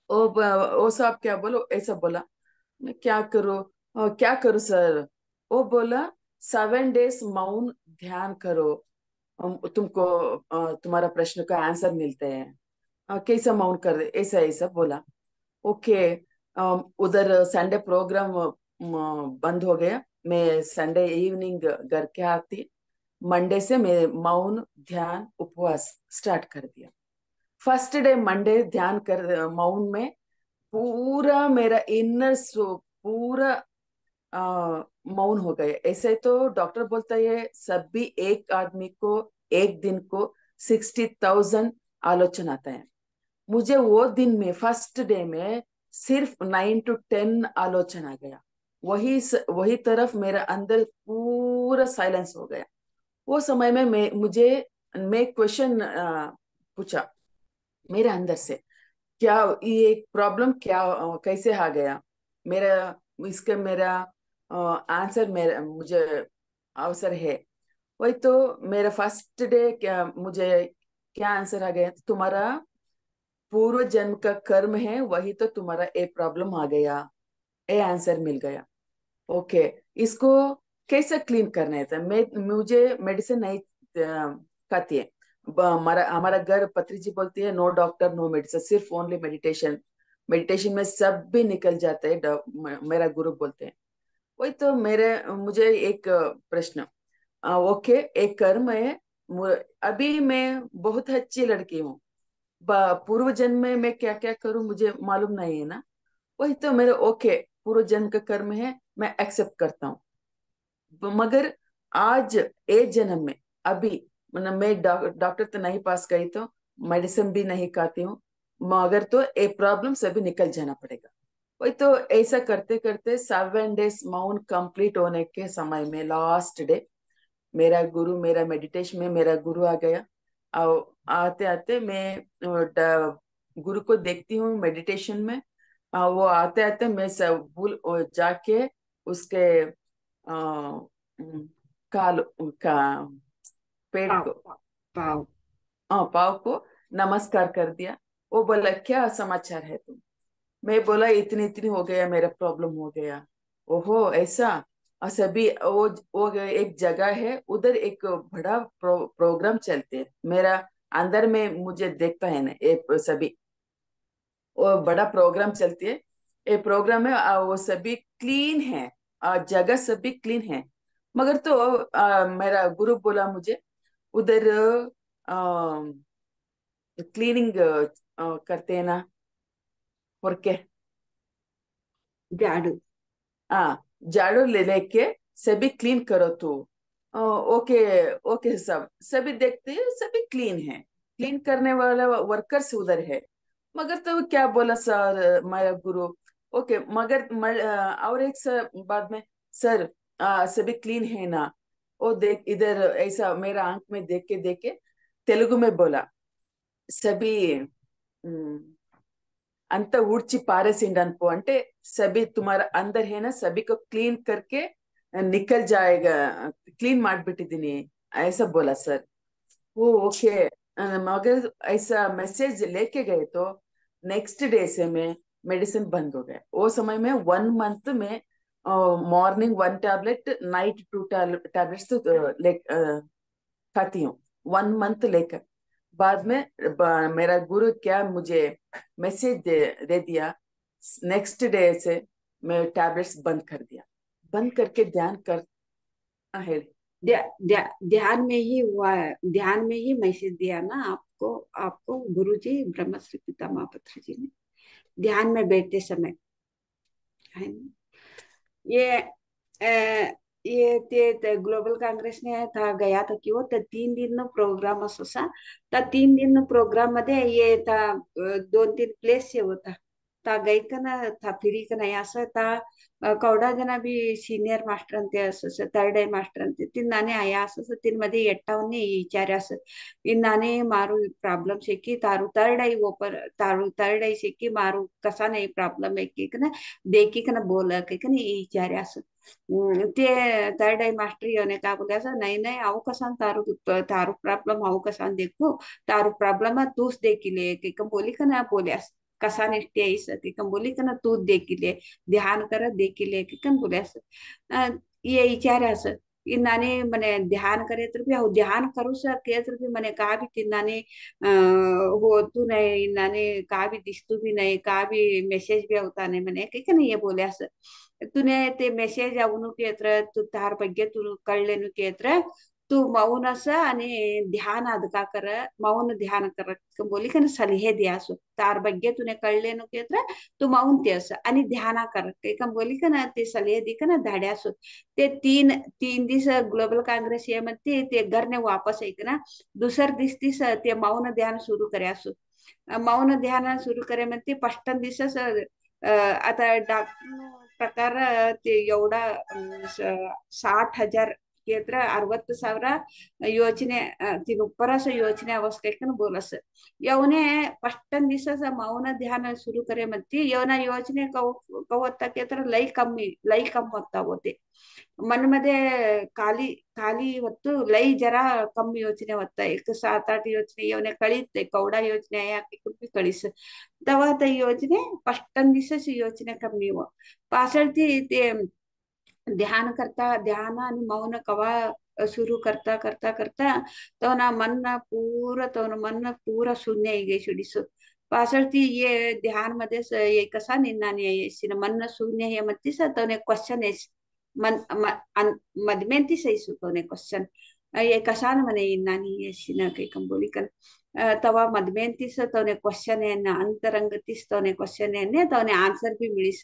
S2: वो साहब क्या बोलो, ऐसा बोला। मैं क्या करूँ, क्या करूँ सर। वो बोला 7 डेज मौन ध्यान करो, तुमको तुम्हारा प्रश्न का आंसर मिलते हैं। कैसा मौन कर दे, ऐसा ऐसा बोला। ओके। उधर संडे प्रोग्राम बंद हो गया। मैं संडे इवनिंग घर के आती, मंडे से मैं मौन ध्यान उपवास स्टार्ट कर दिया। फर्स्ट डे मंडे ध्यान कर मौन में पूरा मेरा इनर पूरा मौन हो गए। ऐसे तो डॉक्टर बोलता है सभी एक आदमी को एक दिन को 60,000 आलोचना आता है। मुझे वो दिन में फर्स्ट डे में सिर्फ 9 to 10 आलोचना आ गया। वही तरफ मेरा अंदर पूरा साइलेंस हो गया। वो समय में मैं क्वेश्चन पूछा मेरे अंदर से, क्या ये प्रॉब्लम क्या कैसे आ गया, मेरा इसका मेरा आंसर मेरा मुझे अवसर है। वही तो मेरा फर्स्ट डे क्या मुझे क्या आंसर आ गया, तुम्हारा पूर्व जन्म का कर्म है, वही तो तुम्हारा ए प्रॉब्लम आ गया, ए आंसर मिल गया। ओके, इसको कैसे क्लीन करना है, तो मुझे मेडिसिन नहीं खाती है। हमारा हमारा घर पत्री जी बोलती है नो डॉक्टर नो मेडिसिन, सिर्फ ओनली मेडिटेशन। मेडिटेशन में सब भी निकल जाता है, मेरा गुरु बोलते हैं। वही तो मुझे एक प्रश्न, ओके एक कर्म है, अभी मैं बहुत अच्छी लड़की हूँ, पूर्व जन्म में मैं क्या क्या करूं मुझे मालूम नहीं है ना। वही तो मेरे ओके, पूर्व जन्म का कर्म है, मैं एक्सेप्ट करता हूँ। मगर आज एक जन्म में अभी मतलब मैं डॉक्टर तो नहीं पास गई, तो मेडिसिन भी नहीं खाती हूँ, मगर तो एक प्रॉब्लम से भी निकल जाना पड़ेगा। वही तो ऐसा करते करते 7 डेज माउंट कंप्लीट होने के समय में लास्ट डे मेरा मेडिटेशन में मेरा गुरु आ गया। और आते आते मैं गुरु को देखती हूँ मेडिटेशन में। वो आते आते मैं सब भूल जाके उसके काल का पेट
S1: पाव
S2: को,
S1: पाव
S2: पाव को नमस्कार कर दिया। वो बोला क्या समाचार है तुम। मैं बोला इतनी इतनी हो गया, मेरा प्रॉब्लम हो गया। ओहो ऐसा। और सभी वो एक जगह है, उधर एक बड़ा प्रोग्राम चलते हैं, मेरा अंदर में मुझे देखता है ना ये सभी, वो बड़ा प्रोग्राम चलती है। ये प्रोग्राम है, वो सभी क्लीन है, जगह सभी क्लीन है। मगर तो मेरा गुरु बोला मुझे उधर क्लीनिंग करते हैं ना, और क्या,
S1: झाड़ू
S2: हाँ झाड़ू ले लेके सभी क्लीन करो तो। ओके ओके, सब सभी देखते हैं सभी क्लीन है, क्लीन करने वाला वर्कर्स उधर है। मगर तो क्या बोला सर मेरा गुरु, ओके मगर और एक सर बाद में, सर सभी क्लीन है ना। वो देख इधर ऐसा मेरा आंख में देख के तेलुगु में बोला, सभी अंत ऊడ్చి पारेసిండు అనుకో అంటే सभी तुम्हारा अंदर है ना सभी को क्लीन करके निकल जाएगा क्लीन ಮಾಡ್ಬಿಟ್ಟಿದ್ದೀನಿ ऐसा बोला सर वो ओके मगर ऐसा मैसेज लेके गए तो नेक्स्ट डे से मैं मेडिसिन बंद हो गया वो समय में 1 मंथ में मॉर्निंग 1 टैबलेट नाइट 2 टैबलेट्स खाती हूँ 1 मंथ लेकर बाद में मेरा गुरु क्या मुझे मैसेज दे दिया नेक्स्ट डे से मैं टैबलेट्स बंद कर दिया बंद करके ध्यान कर है
S1: ध्यान में ही हुआ है, ध्यान में ही मैसेज दिया ना आपको, आपको गुरुजी ब्रह्मश्री पितामह पत्री जी ने ध्यान में बैठते समय, है ना। ये ते ग्लोबल काँग्रेस ने था गया था कि वो 3 दिन प्रोग्राम असा त्या 3 दिन प्रोग्राम मध्ये ये था 2-3 प्लेस होता ता गैकन था फिरी का नाही असं ता कवडा जना बी सीनियर मास्टर अंते असं थर्ड डे मास्टर अंते तीन नाने आया असं तीन मध्ये एट्टावने विचार असं इन नाने मारू प्रॉब्लम से की तारू थर्ड आई वो पर तारू थर्ड आई से की मारू कसा नाही प्रॉब्लेम है की ना देखी का ना बोल के ना विचार असं ते थर्ड आई मास्टर येऊन का बोले असं नाही नाही आओ कसा तारू तारू प्रॉब्लम आओ कसा देखो तारू प्रॉब्लम तूच देखिले की कम बोली का ना बोले कसा निष्ठे की कम बोली का ना तू देखिले ध्यान कर देखिले की कम बोले ये विचार असं इन्नाने मने ध्यान करे तर भी ध्यान करू सके तर भी मने का भी तिन्नाने होतू नाही इन्नाने का भी दिसतू भी नाही का भी मेसेज भी होता नाही मने की नाही ये बोले असं तुने ते मेसेज ಅವನು ಕೇತ್ರ तू तार ಬಗ್ಗೆ तू कळलेनु ಕೇತ್ರ तू मौन असं आणि ध्यान अदका कर मौन ध्यान कर बोली का सलहे द्या असो तार ಬಗ್ಗೆ तुने कळलेनु ಕೇತ್ರ तू मौन ते असं आणि ध्याना कर का बोली का ना ते सलहे दी का ना धाड्या असो ते 3 दिवस ग्लोबल काँग्रेस ये म्हणते ते घरने वापस आहे ना दुसर दिस ते मौन ध्यान सुरू करे असो मौन ध्यान सुरू करे म्हणते फर्स्ट दिवस आता डॉक्टर ಪ್ರಕಾರ ಎವಡ 60,000 ಕೇತ್ರ 60,000 ಯೋಚನೆ ತಿನ್ उपरास योचने ಅವಶ್ಯಕನ बोलस यवने फर्स्ट दिवस मौन ध्यान सुरू करे म्हणते यवना योचने कवत्ता केत्र लई कम होता होते मन मध्ये खाली खाली ಹೊತ್ತು लई जरा कम योचने होता एक 7-8 योचने येवने कळीते कवडा योचने याकी कुठे कळीस तेव्हा त्या योजने फर्स्ट दिवसाची योचने कमी हो पासळती ते ध्यान आणि मौन कवा सुरू करता करता करता तो ना मन पूरा शून्य है छुड़ीस पासळती ये ध्यान मध्ये ये कसा निन्नाने येसिन मन शून्य है मत्तीस तो ने क्वेश्चन है मन मदमेंती सही सुतोने क्वेश्चन ये कसान मने इन्नानी येसिन के कंबोली कन तवा मदमेंतीस तोने क्वेश्चन है ना अंतरंगतीस तोने क्वेश्चन है ने तोने आंसर भी मिलिस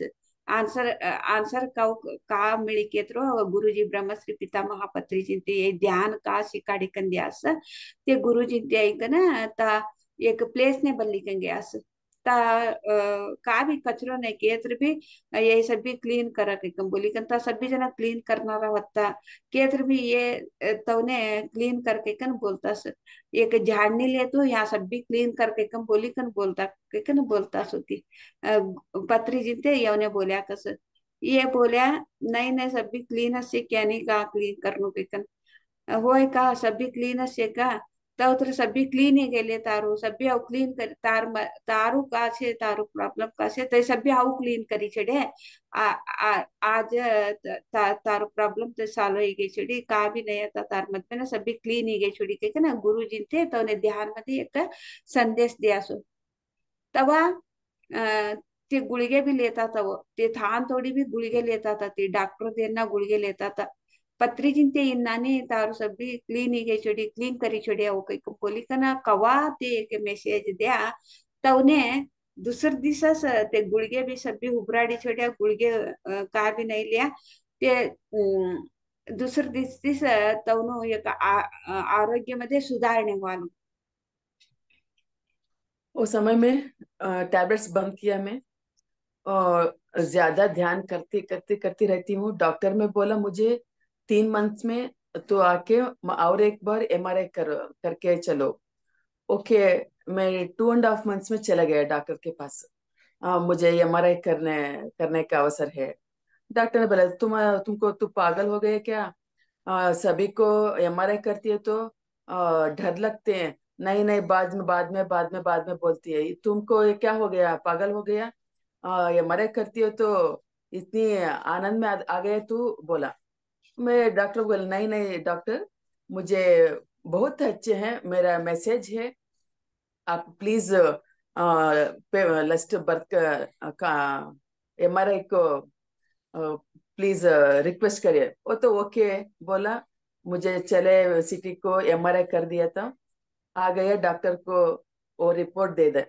S1: आंसर का मिली केत्रो गुरुजी ब्रह्मश्री पितामह पत्री चिंते ये ध्यान का शिकाडी कंद्यास ते गुरुजी ते ऐकन ता एक प्लेस ने बल्ली कंग्यास ता का भी कचरो नहीं केत्र भी ये सब भी क्लीन करा के कम बोली कंता सभी जना क्लीन करना होता केत्र भी ये तवने क्लीन करके कन बोलता एक झाड़नी ले तो यहाँ सब भी क्लीन करके कम बोली कन बोलता सोती पत्री जिनते यवने बोल्या कस ये बोल्या नहीं नहीं सभी क्लीन से क्या नहीं का क्लीन करनो के कन होय का सभी क्लीन से का तो उतर सभी क्लीन ही गेले तारू सभी हाउ क्लीन कर तारू का छे तारू प्रॉब्लम का छे ते सभी हाउ क्लीन करी छेडे आज तारू प्रॉब्लम ते सालो ही गई छेडी का भी नहीं आता तार मत में ना सभी क्लीन ही गई छेडी के ना गुरु जी थे तो ने ध्यान मध्ये एक संदेश दिया सो तवा ते गुಳಿಗೆ भी लेता था वो ते थान थोड़ी भी गुಳಿಗೆ लेता था ते डॉक्टर देना गुಳಿಗೆ लेता था पत्री जिनते इन्नाने तारू सभी क्लीन ही गई छोड़ी क्लीन करी छोड़ी वो कई बोली कना कवा ते एक मैसेज दिया तवने दुसर दिवस ते गुಳಿಗೆ भी सभी उबराडी छोड़िया गुಳಿಗೆ का भी नहीं लिया ते दुसर दिवस तवनो एक आरोग्य मध्ये सुधारणे वालू
S2: उस समय में टैबलेट्स बंद किया मैं और ज्यादा ध्यान करती करती करती रहती हूँ डॉक्टर ने बोला मुझे 3 मंथ्स में तो आके और एक बार एमआरआई करके चलो ओके मैं 2.5 मंथ्स में चला गया डॉक्टर के पास। मुझे एमआरआई करने करने का अवसर है। डॉक्टर ने बोला तुमको तू पागल हो गए क्या? सभी को एमआरआई करती है तो डर लगते हैं। नहीं नहीं, बाद में बोलती है। तुमको ये क्या हो गया, पागल हो गया? एमआरआई करती हो तो इतनी आनंद में आ गए तू, बोला। मैं डॉक्टर को बोला, नहीं नहीं डॉक्टर, मुझे बहुत अच्छे हैं, मेरा मैसेज है, आप प्लीज लास्ट बर्थ का एमआरआई को प्लीज रिक्वेस्ट करिए। वो तो ओके बोला। मुझे चले सिटी को एमआरआई कर दिया था। आ गया डॉक्टर को, वो रिपोर्ट दे दे।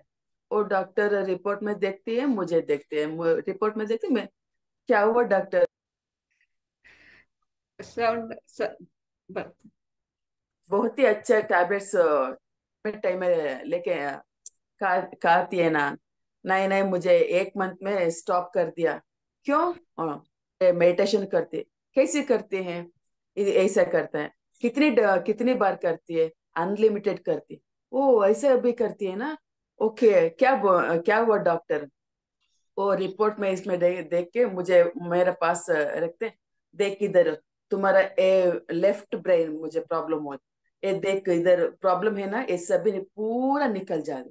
S2: वो डॉक्टर रिपोर्ट में देखती है, मुझे देखती है, रिपोर्ट में देखती मैं, क्या हुआ डॉक्टर?
S1: साउंड
S2: बहुत ही अच्छा टैबलेट्स टाइम में लेके खाती है ना? नहीं नहीं, मुझे 1 मंथ में स्टॉप कर दिया। क्यों? मेडिटेशन करते। कैसे करते हैं? ऐसा करता है। कितनी बार करती है? अनलिमिटेड करती। ओ, ऐसा भी करती है ना? ओके, क्या हुआ डॉक्टर? वो रिपोर्ट में इसमें देख के मुझे मेरे पास रखते। देख इधर, तुम्हारा लेफ्ट ब्रेन मुझे प्रॉब्लम हो, ये देख इधर प्रॉब्लम है ना, ये सभी पूरा निकल जाए।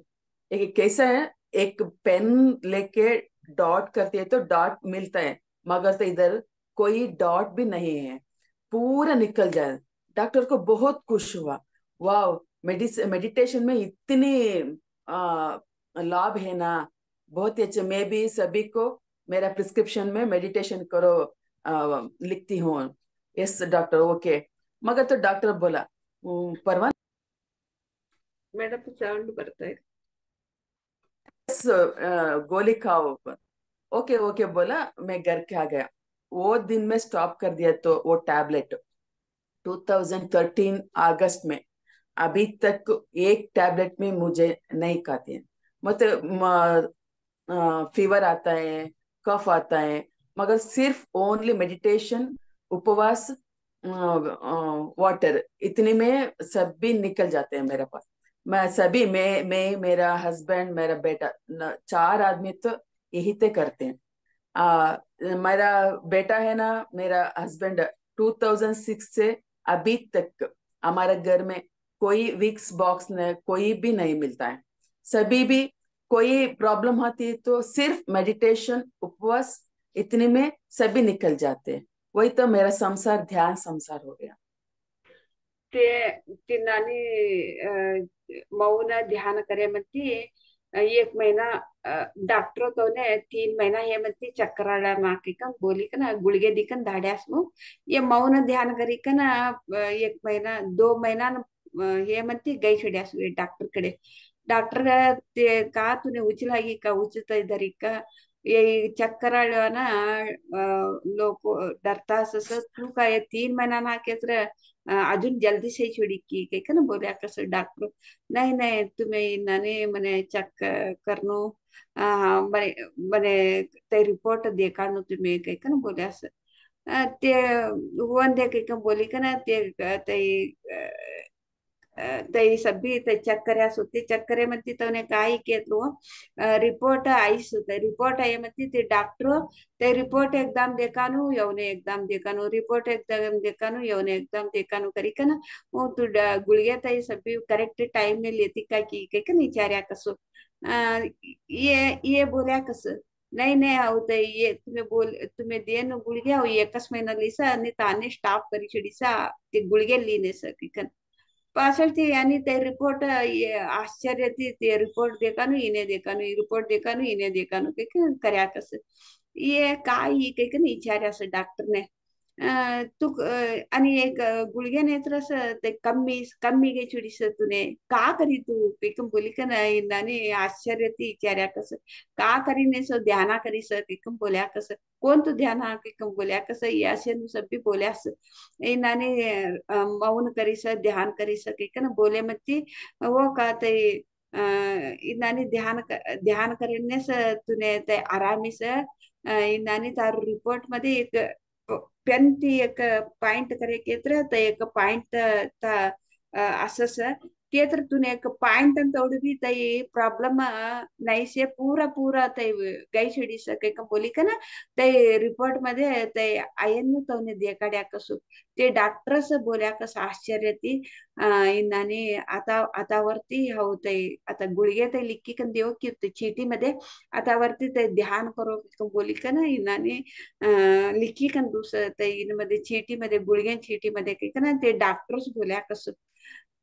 S2: एक कैसा है, एक पेन लेके डॉट करती है तो डॉट मिलता है, मगर तो इधर कोई डॉट भी नहीं है, पूरा निकल जाए। डॉक्टर को बहुत खुश हुआ। वाह, मेडिटेशन में इतनी लाभ है ना। बहुत ही अच्छे। मैं भी सभी को मेरा प्रिस्क्रिप्शन में मेडिटेशन करो लिखती हूँ। Yes doctor, okay. मगर तो डॉक्टर बोला, परवान
S1: मेरा तो साउंड बढ़ता है।
S2: गोली खाओ। ओके ओके बोला। मैं घर के आ गया। वो दिन में स्टॉप कर दिया तो वो टैबलेट 2013 अगस्त में। अभी तक एक टैबलेट में मुझे नहीं खाती है। मतलब फीवर आता है, कफ आता है, मगर सिर्फ ओनली मेडिटेशन, उपवास, वाटर, इतने में सब भी निकल जाते हैं मेरे पास। मैं मेरा हस्बैंड, मेरा बेटा, 4 आदमी तो यही ते करते हैं। मेरा बेटा है ना, मेरा हस्बैंड 2006 से अभी तक हमारे घर में कोई विक्स बॉक्स ने कोई भी नहीं मिलता है। सभी भी कोई प्रॉब्लम होती है तो सिर्फ मेडिटेशन, उपवास, इतने में सभी निकल जाते हैं। वही तो मेरा संसार, ध्यान संसार हो गया।
S1: ते ते नानी मौन ध्यान करे म्हणती 1 महिना डॉक्टर तो ने 3 महीना ये म्हणती चक्कर माकी का बोली का ना गुड़गे दिकन धाड्यास मु ये मौन ध्यान करी का ना 1 महीना 2 महीना हे म्हणती गई छड्यास डॉक्टर कडे डॉक्टर ते का तूने उचलागी का उचित धरी का ये चक्कर ना लोक डरता तू काय 3 महिना ना केत्र अजून जल्दी से छुड़ी की कह ना बोले कसं डॉक्टर नहीं नहीं तुम्हें नाने मने चेक करनो मने मने ते रिपोर्ट देखा नो तुम्हें कह ना बोले असं ते वन दे कह बोली का ना ते ते सभी ते चक्कर सुत्ती चक्कर मत्ती तवने काही केतलो रिपोर्ट आईस होते रिपोर्ट आहे मत्ती ते डॉक्टर ते रिपोर्ट एकदम देखानु यवने एकदम देखानु रिपोर्ट एकदम देखानु यवने एकदम देखानु करी का ना वो तू गुड़िया तई सभी करेक्ट टाइम में लेती का की के विचार्या कसो ये बोल्या कसं नाही नाही आहो ते ये तुम्ही देन गुडघे आहो एकच महिना लिसा आणि ताने स्टाफ करी छडीसा ते गुडघे लिने सकिकन पासल थी यानी ते रिपोर्ट ये आश्चर्य थी ते रिपोर्ट देखानु इने देखानु रिपोर्ट देखानु इने देखानु के कर्या कस ये काय ही के विचार्या असं डॉक्टर ने तू आणि एक गुडघे नेत्रस ते कम्मी कम्मी गे चुडीस तूने का करी तू पेकम बोली का नाही नानी आश्चर्य ती विचार्या कस का करीने सो ध्याना करी स पेकम बोल्या कस कोण तू ध्याना पेकम बोल्या कस यासे नु सभी बोल्यास ए नानी मौन करीस ध्यान करीस के ना बोले मत्ती वो का ते नानी ध्यान करने से तूने ते आरामी से नानी तार रिपोर्ट मध्ये एक पेन ती एक पॉइंट करे केत्र ते एक पॉइंट असं केत्र तूने एक पॉइंट ಅಂತ उड़बी तई प्रॉब्लम नहीं से पूरा पूरा तई गई छिड़ी सके का बोली का ना तई रिपोर्ट मध्ये तई आयन तवने देखाड्या कसो ते डॉक्टर्स बोल्या कस आश्चर्य ती इनाने आता वरती हो तई आता गुळगे तई लिखी कन देव की चीटी मध्ये आता वरती ते ध्यान करो का बोली का ना इनाने लिखी कन दुस तई इन मध्ये चीटी मध्ये गुळगे चीटी मध्ये काही का ना ते डॉक्टर्स बोल्या कसो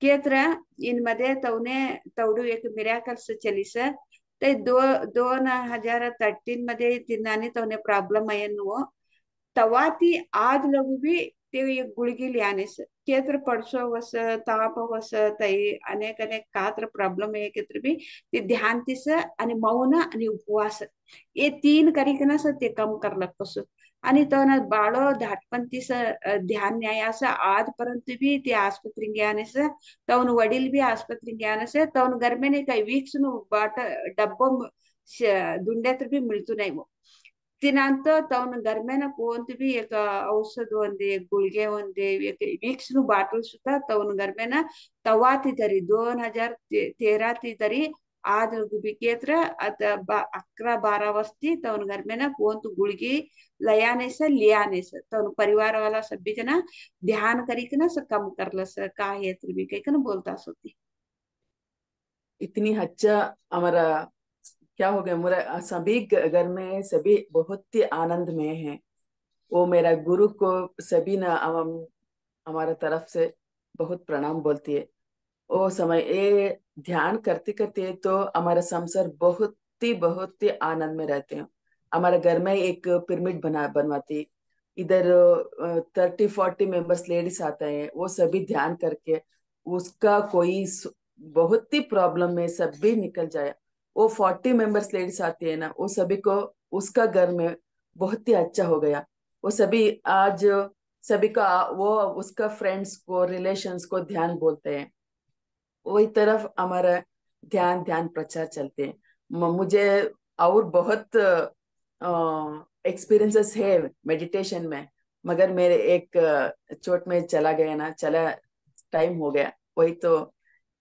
S1: केत्र इन मध्ये तवने तवडू एक मिराकल्स चलिस ते 2013 मध्ये तिनाने तवने प्रॉब्लेम आयनु तवा ती आज लगू भी ते एक गुळगी लियानेस केत्र पडसो वस ताप वस तई अनेक अनेक कात्र प्रॉब्लेम आहे केत्र भी ते ध्यान तिस आणि मौन आणि उपवास ये तीन करिकनस ते कम करलक कसो आणि तो ना बाळो धाटपंतीस ध्यान न्याय असं आजपर्यंत भी ते आस्पत्री ज्ञानेस तवन वडील भी आस्पत्री ज्ञानेस तवन घर में कई वीक्स नु बाट डब्बो दुंड्यात भी मिळतो नाही वो तिनांत तवन घर में ना कोणती भी एक औषध ಒಂದೇ गुळगे ಒಂದೇ एक वीक्स नु बाटल सुद्धा तवन घर में ना तवा ती तरी 2013 ती तरी आज बिकेत्र आता 11-12 वस्ती तवन घर में ना कोण तू गुळगी लयाने से लियाने से तवन परिवार वाला सभी जना ध्यान करी के ना से कम करल से का है भी कहीं ना बोलता सोती
S2: इतनी अच्छा हमारा क्या हो गया मेरा सभी घर में सभी बहुत ही आनंद में है। वो मेरा गुरु को सभी ना हमारा तरफ से बहुत प्रणाम बोलती है। वो समय ये ध्यान करते करते तो हमारा संसार बहुत ही आनंद में रहते हैं। हमारे घर में एक पिरामिड बनवाती, इधर 30-40 मेंबर्स लेडीज आते हैं, वो सभी ध्यान करके उसका कोई बहुत ही प्रॉब्लम में सभी निकल जाए। वो 40 मेंबर्स लेडीज आती है ना, वो सभी को उसका घर में बहुत ही अच्छा हो गया। वो सभी आज सभी का वो उसका फ्रेंड्स को रिलेशंस को ध्यान बोलते हैं। वही तरफ हमारा ध्यान ध्यान प्रचार चलते हैं। मुझे और बहुत एक्सपीरियंसेस है मेडिटेशन में, मगर मेरे एक चोट में चला गया ना, चला टाइम हो गया। वही तो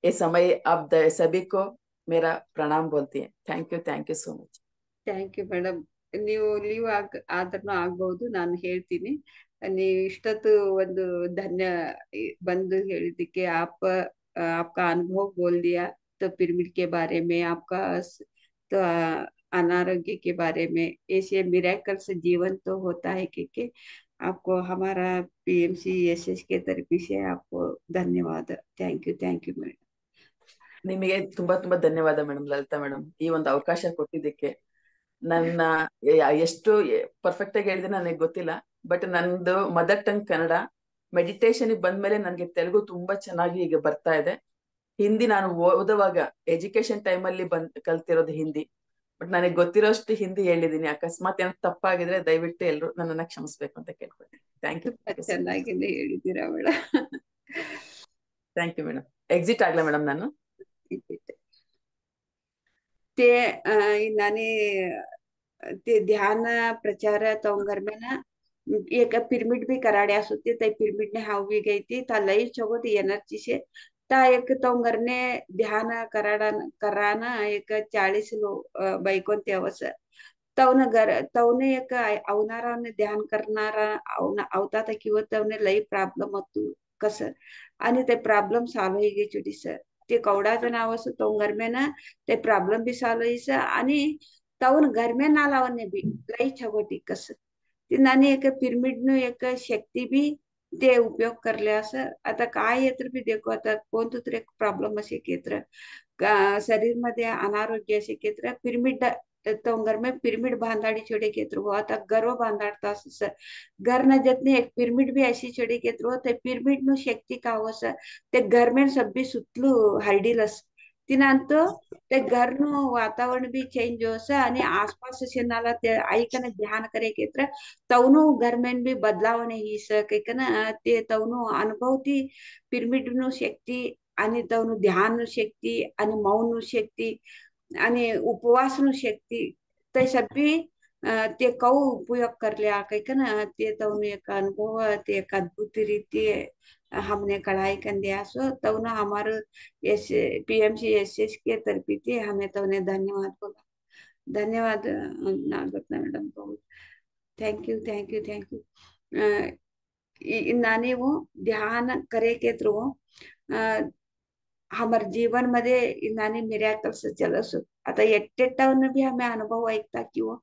S2: ये समय आप सभी को मेरा प्रणाम बोलती है। Thank you so much.
S1: Thank you madam ನೀವು ಲೀವ್ ಆದ್ರೂ ಆಗ್ಬಹುದು ನಾನು ಹೇಳ್ತೀನಿ ನೀವು ಇಷ್ಟೊತ್ತು ಒಂದು ಧನ್ಯ ಬಂದು ಹೇಳಿದ್ದಕ್ಕೆ आपका अनुभव बोल दिया तो पिरामिड के बारे में आपका तो अनारोग्य के बारे में ऐसे मिरेकल से जीवन तो होता है कि आपको हमारा पीएमसी एसएस के तरफ से आपको धन्यवाद थैंक यू मैडम
S2: ನಿಮಗೆ ತುಂಬಾ ಧನ್ಯವಾದ ಮೇಡಮ್, ಲಲಿತಾ ಮೇಡಮ್, ಈ ಒಂದು ಅವಕಾಶ ಕೊಟ್ಟಿದ್ದಕ್ಕೆ। ನನ್ನ ಎಷ್ಟು ಪರ್ಫೆಕ್ಟ್ ಆಗಿ ಹೇಳಿದ್ರೆ ನನಗೆ ಗೊತ್ತಿಲ್ಲ, ಬಟ್ ನಂದು ಮದರ್ ಟಂಗ್ ಕನ್ನಡ. ಮೆಡಿಟೇಷನ್ ಬಂದ್ಮೇಲೆ ನನಗೆ ತೆಲುಗು ತುಂಬಾ ಚೆನ್ನಾಗಿ ಈಗ ಬರ್ತಾ ಇದೆ. ಹಿಂದಿ ನಾನು ಓದುವಾಗ ಎಜುಕೇಶನ್ ಟೈಮ್ ಅಲ್ಲಿ ಕಲ್ತಿರೋದು ಹಿಂದಿ, ಬಟ್ ನನಗೆ ಗೊತ್ತಿರೋಷ್ಟು ಹಿಂದಿ ಹೇಳಿದೀನಿ. ಅಕಸ್ಮಾತ್ ಏನಾದ್ರು ತಪ್ಪಾಗಿದ್ರೆ ದಯವಿಟ್ಟು ಎಲ್ಲರೂ ನನ್ನನ್ನ ಕ್ಷಮಿಸ್ಬೇಕು ಅಂತ ಕೇಳ್ಕೊಳ್ತೀನಿ. ಥ್ಯಾಂಕ್ ಯು
S1: ಚೆನ್ನಾಗಿ ಹೇಳಿದ್ದೀರಾ madam
S2: thank you madam. Exit ಆಗ್ಲಾ ಮೇಡಮ್ ನಾನು?
S1: ते नाने ते ध्यान प्रचार तोंगर में ना एक पिरामिड भी कराड्या होती ते पिरामिड ने हाव भी गई थी ता लई चगोत एनर्जी से ता एक तोंगर ने ध्यान कराना एक 40 लो बैकोंते अवस तवने एक अवनारा ने ध्यान करणारा अवता था किंवा तवने लई प्रॉब्लेम होतो कसं आणि ते प्रॉब्लेम सॉल्व होई गई चुटी सर ते कवडाचं नाव असं तो घर में ना ते प्रॉब्लेम भी सॉल्व होईस आणि तवन घर में ना लावणे भी लई छगोटी कस ते नानी एक पिरामिड नु एक शक्ती भी ते उपयोग करले असं आता काय येत्र भी देखो आता कोणतं तरी एक प्रॉब्लेम असे केत्र शरीर मध्ये अनारोग्य असे केत्र पिरामिड तो घर में पिरामिड बांधाड़ी छोड़े केत्र हुआ था गर्व बांधाड़ता घर न जतने एक पिरामिड भी ऐसी छोड़ी केत्र हुआ ते पिरामिड नु शक्ति का हो ते घर में सभी सुतलू हरडीलस तिनांतो ते घरनु वातावरण भी चेंज होस आणि आसपास शेनाला ते ऐकने ध्यान करे केत्र तवनु घर में भी बदलावणे ही कैकना ते तवनु अनुभवती पिरामिड नु शक्ती आणि तवनु ध्यान शक्ती आणि मौन शक्ती आणि उपवास नु शक्ती ते सभी ते कऊ उपयोग करले आके ना ते तवन एक अनुभव ते एक अद्भुत रीति हमने कढ़ाई कंदे आसो तवन हमारे एस पीएमसी एसएस के तरफी थे हमें तवने धन्यवाद बोला धन्यवाद नागरत्न मैडम बहुत थैंक यू थैंक यू नानेವು ध्यान करे के थ्रू हमारे जीवन मध्ये नानी मिरॅकल्स चलसो आता एकटेटावनं भी हमें अनुभव ऐकता किंवा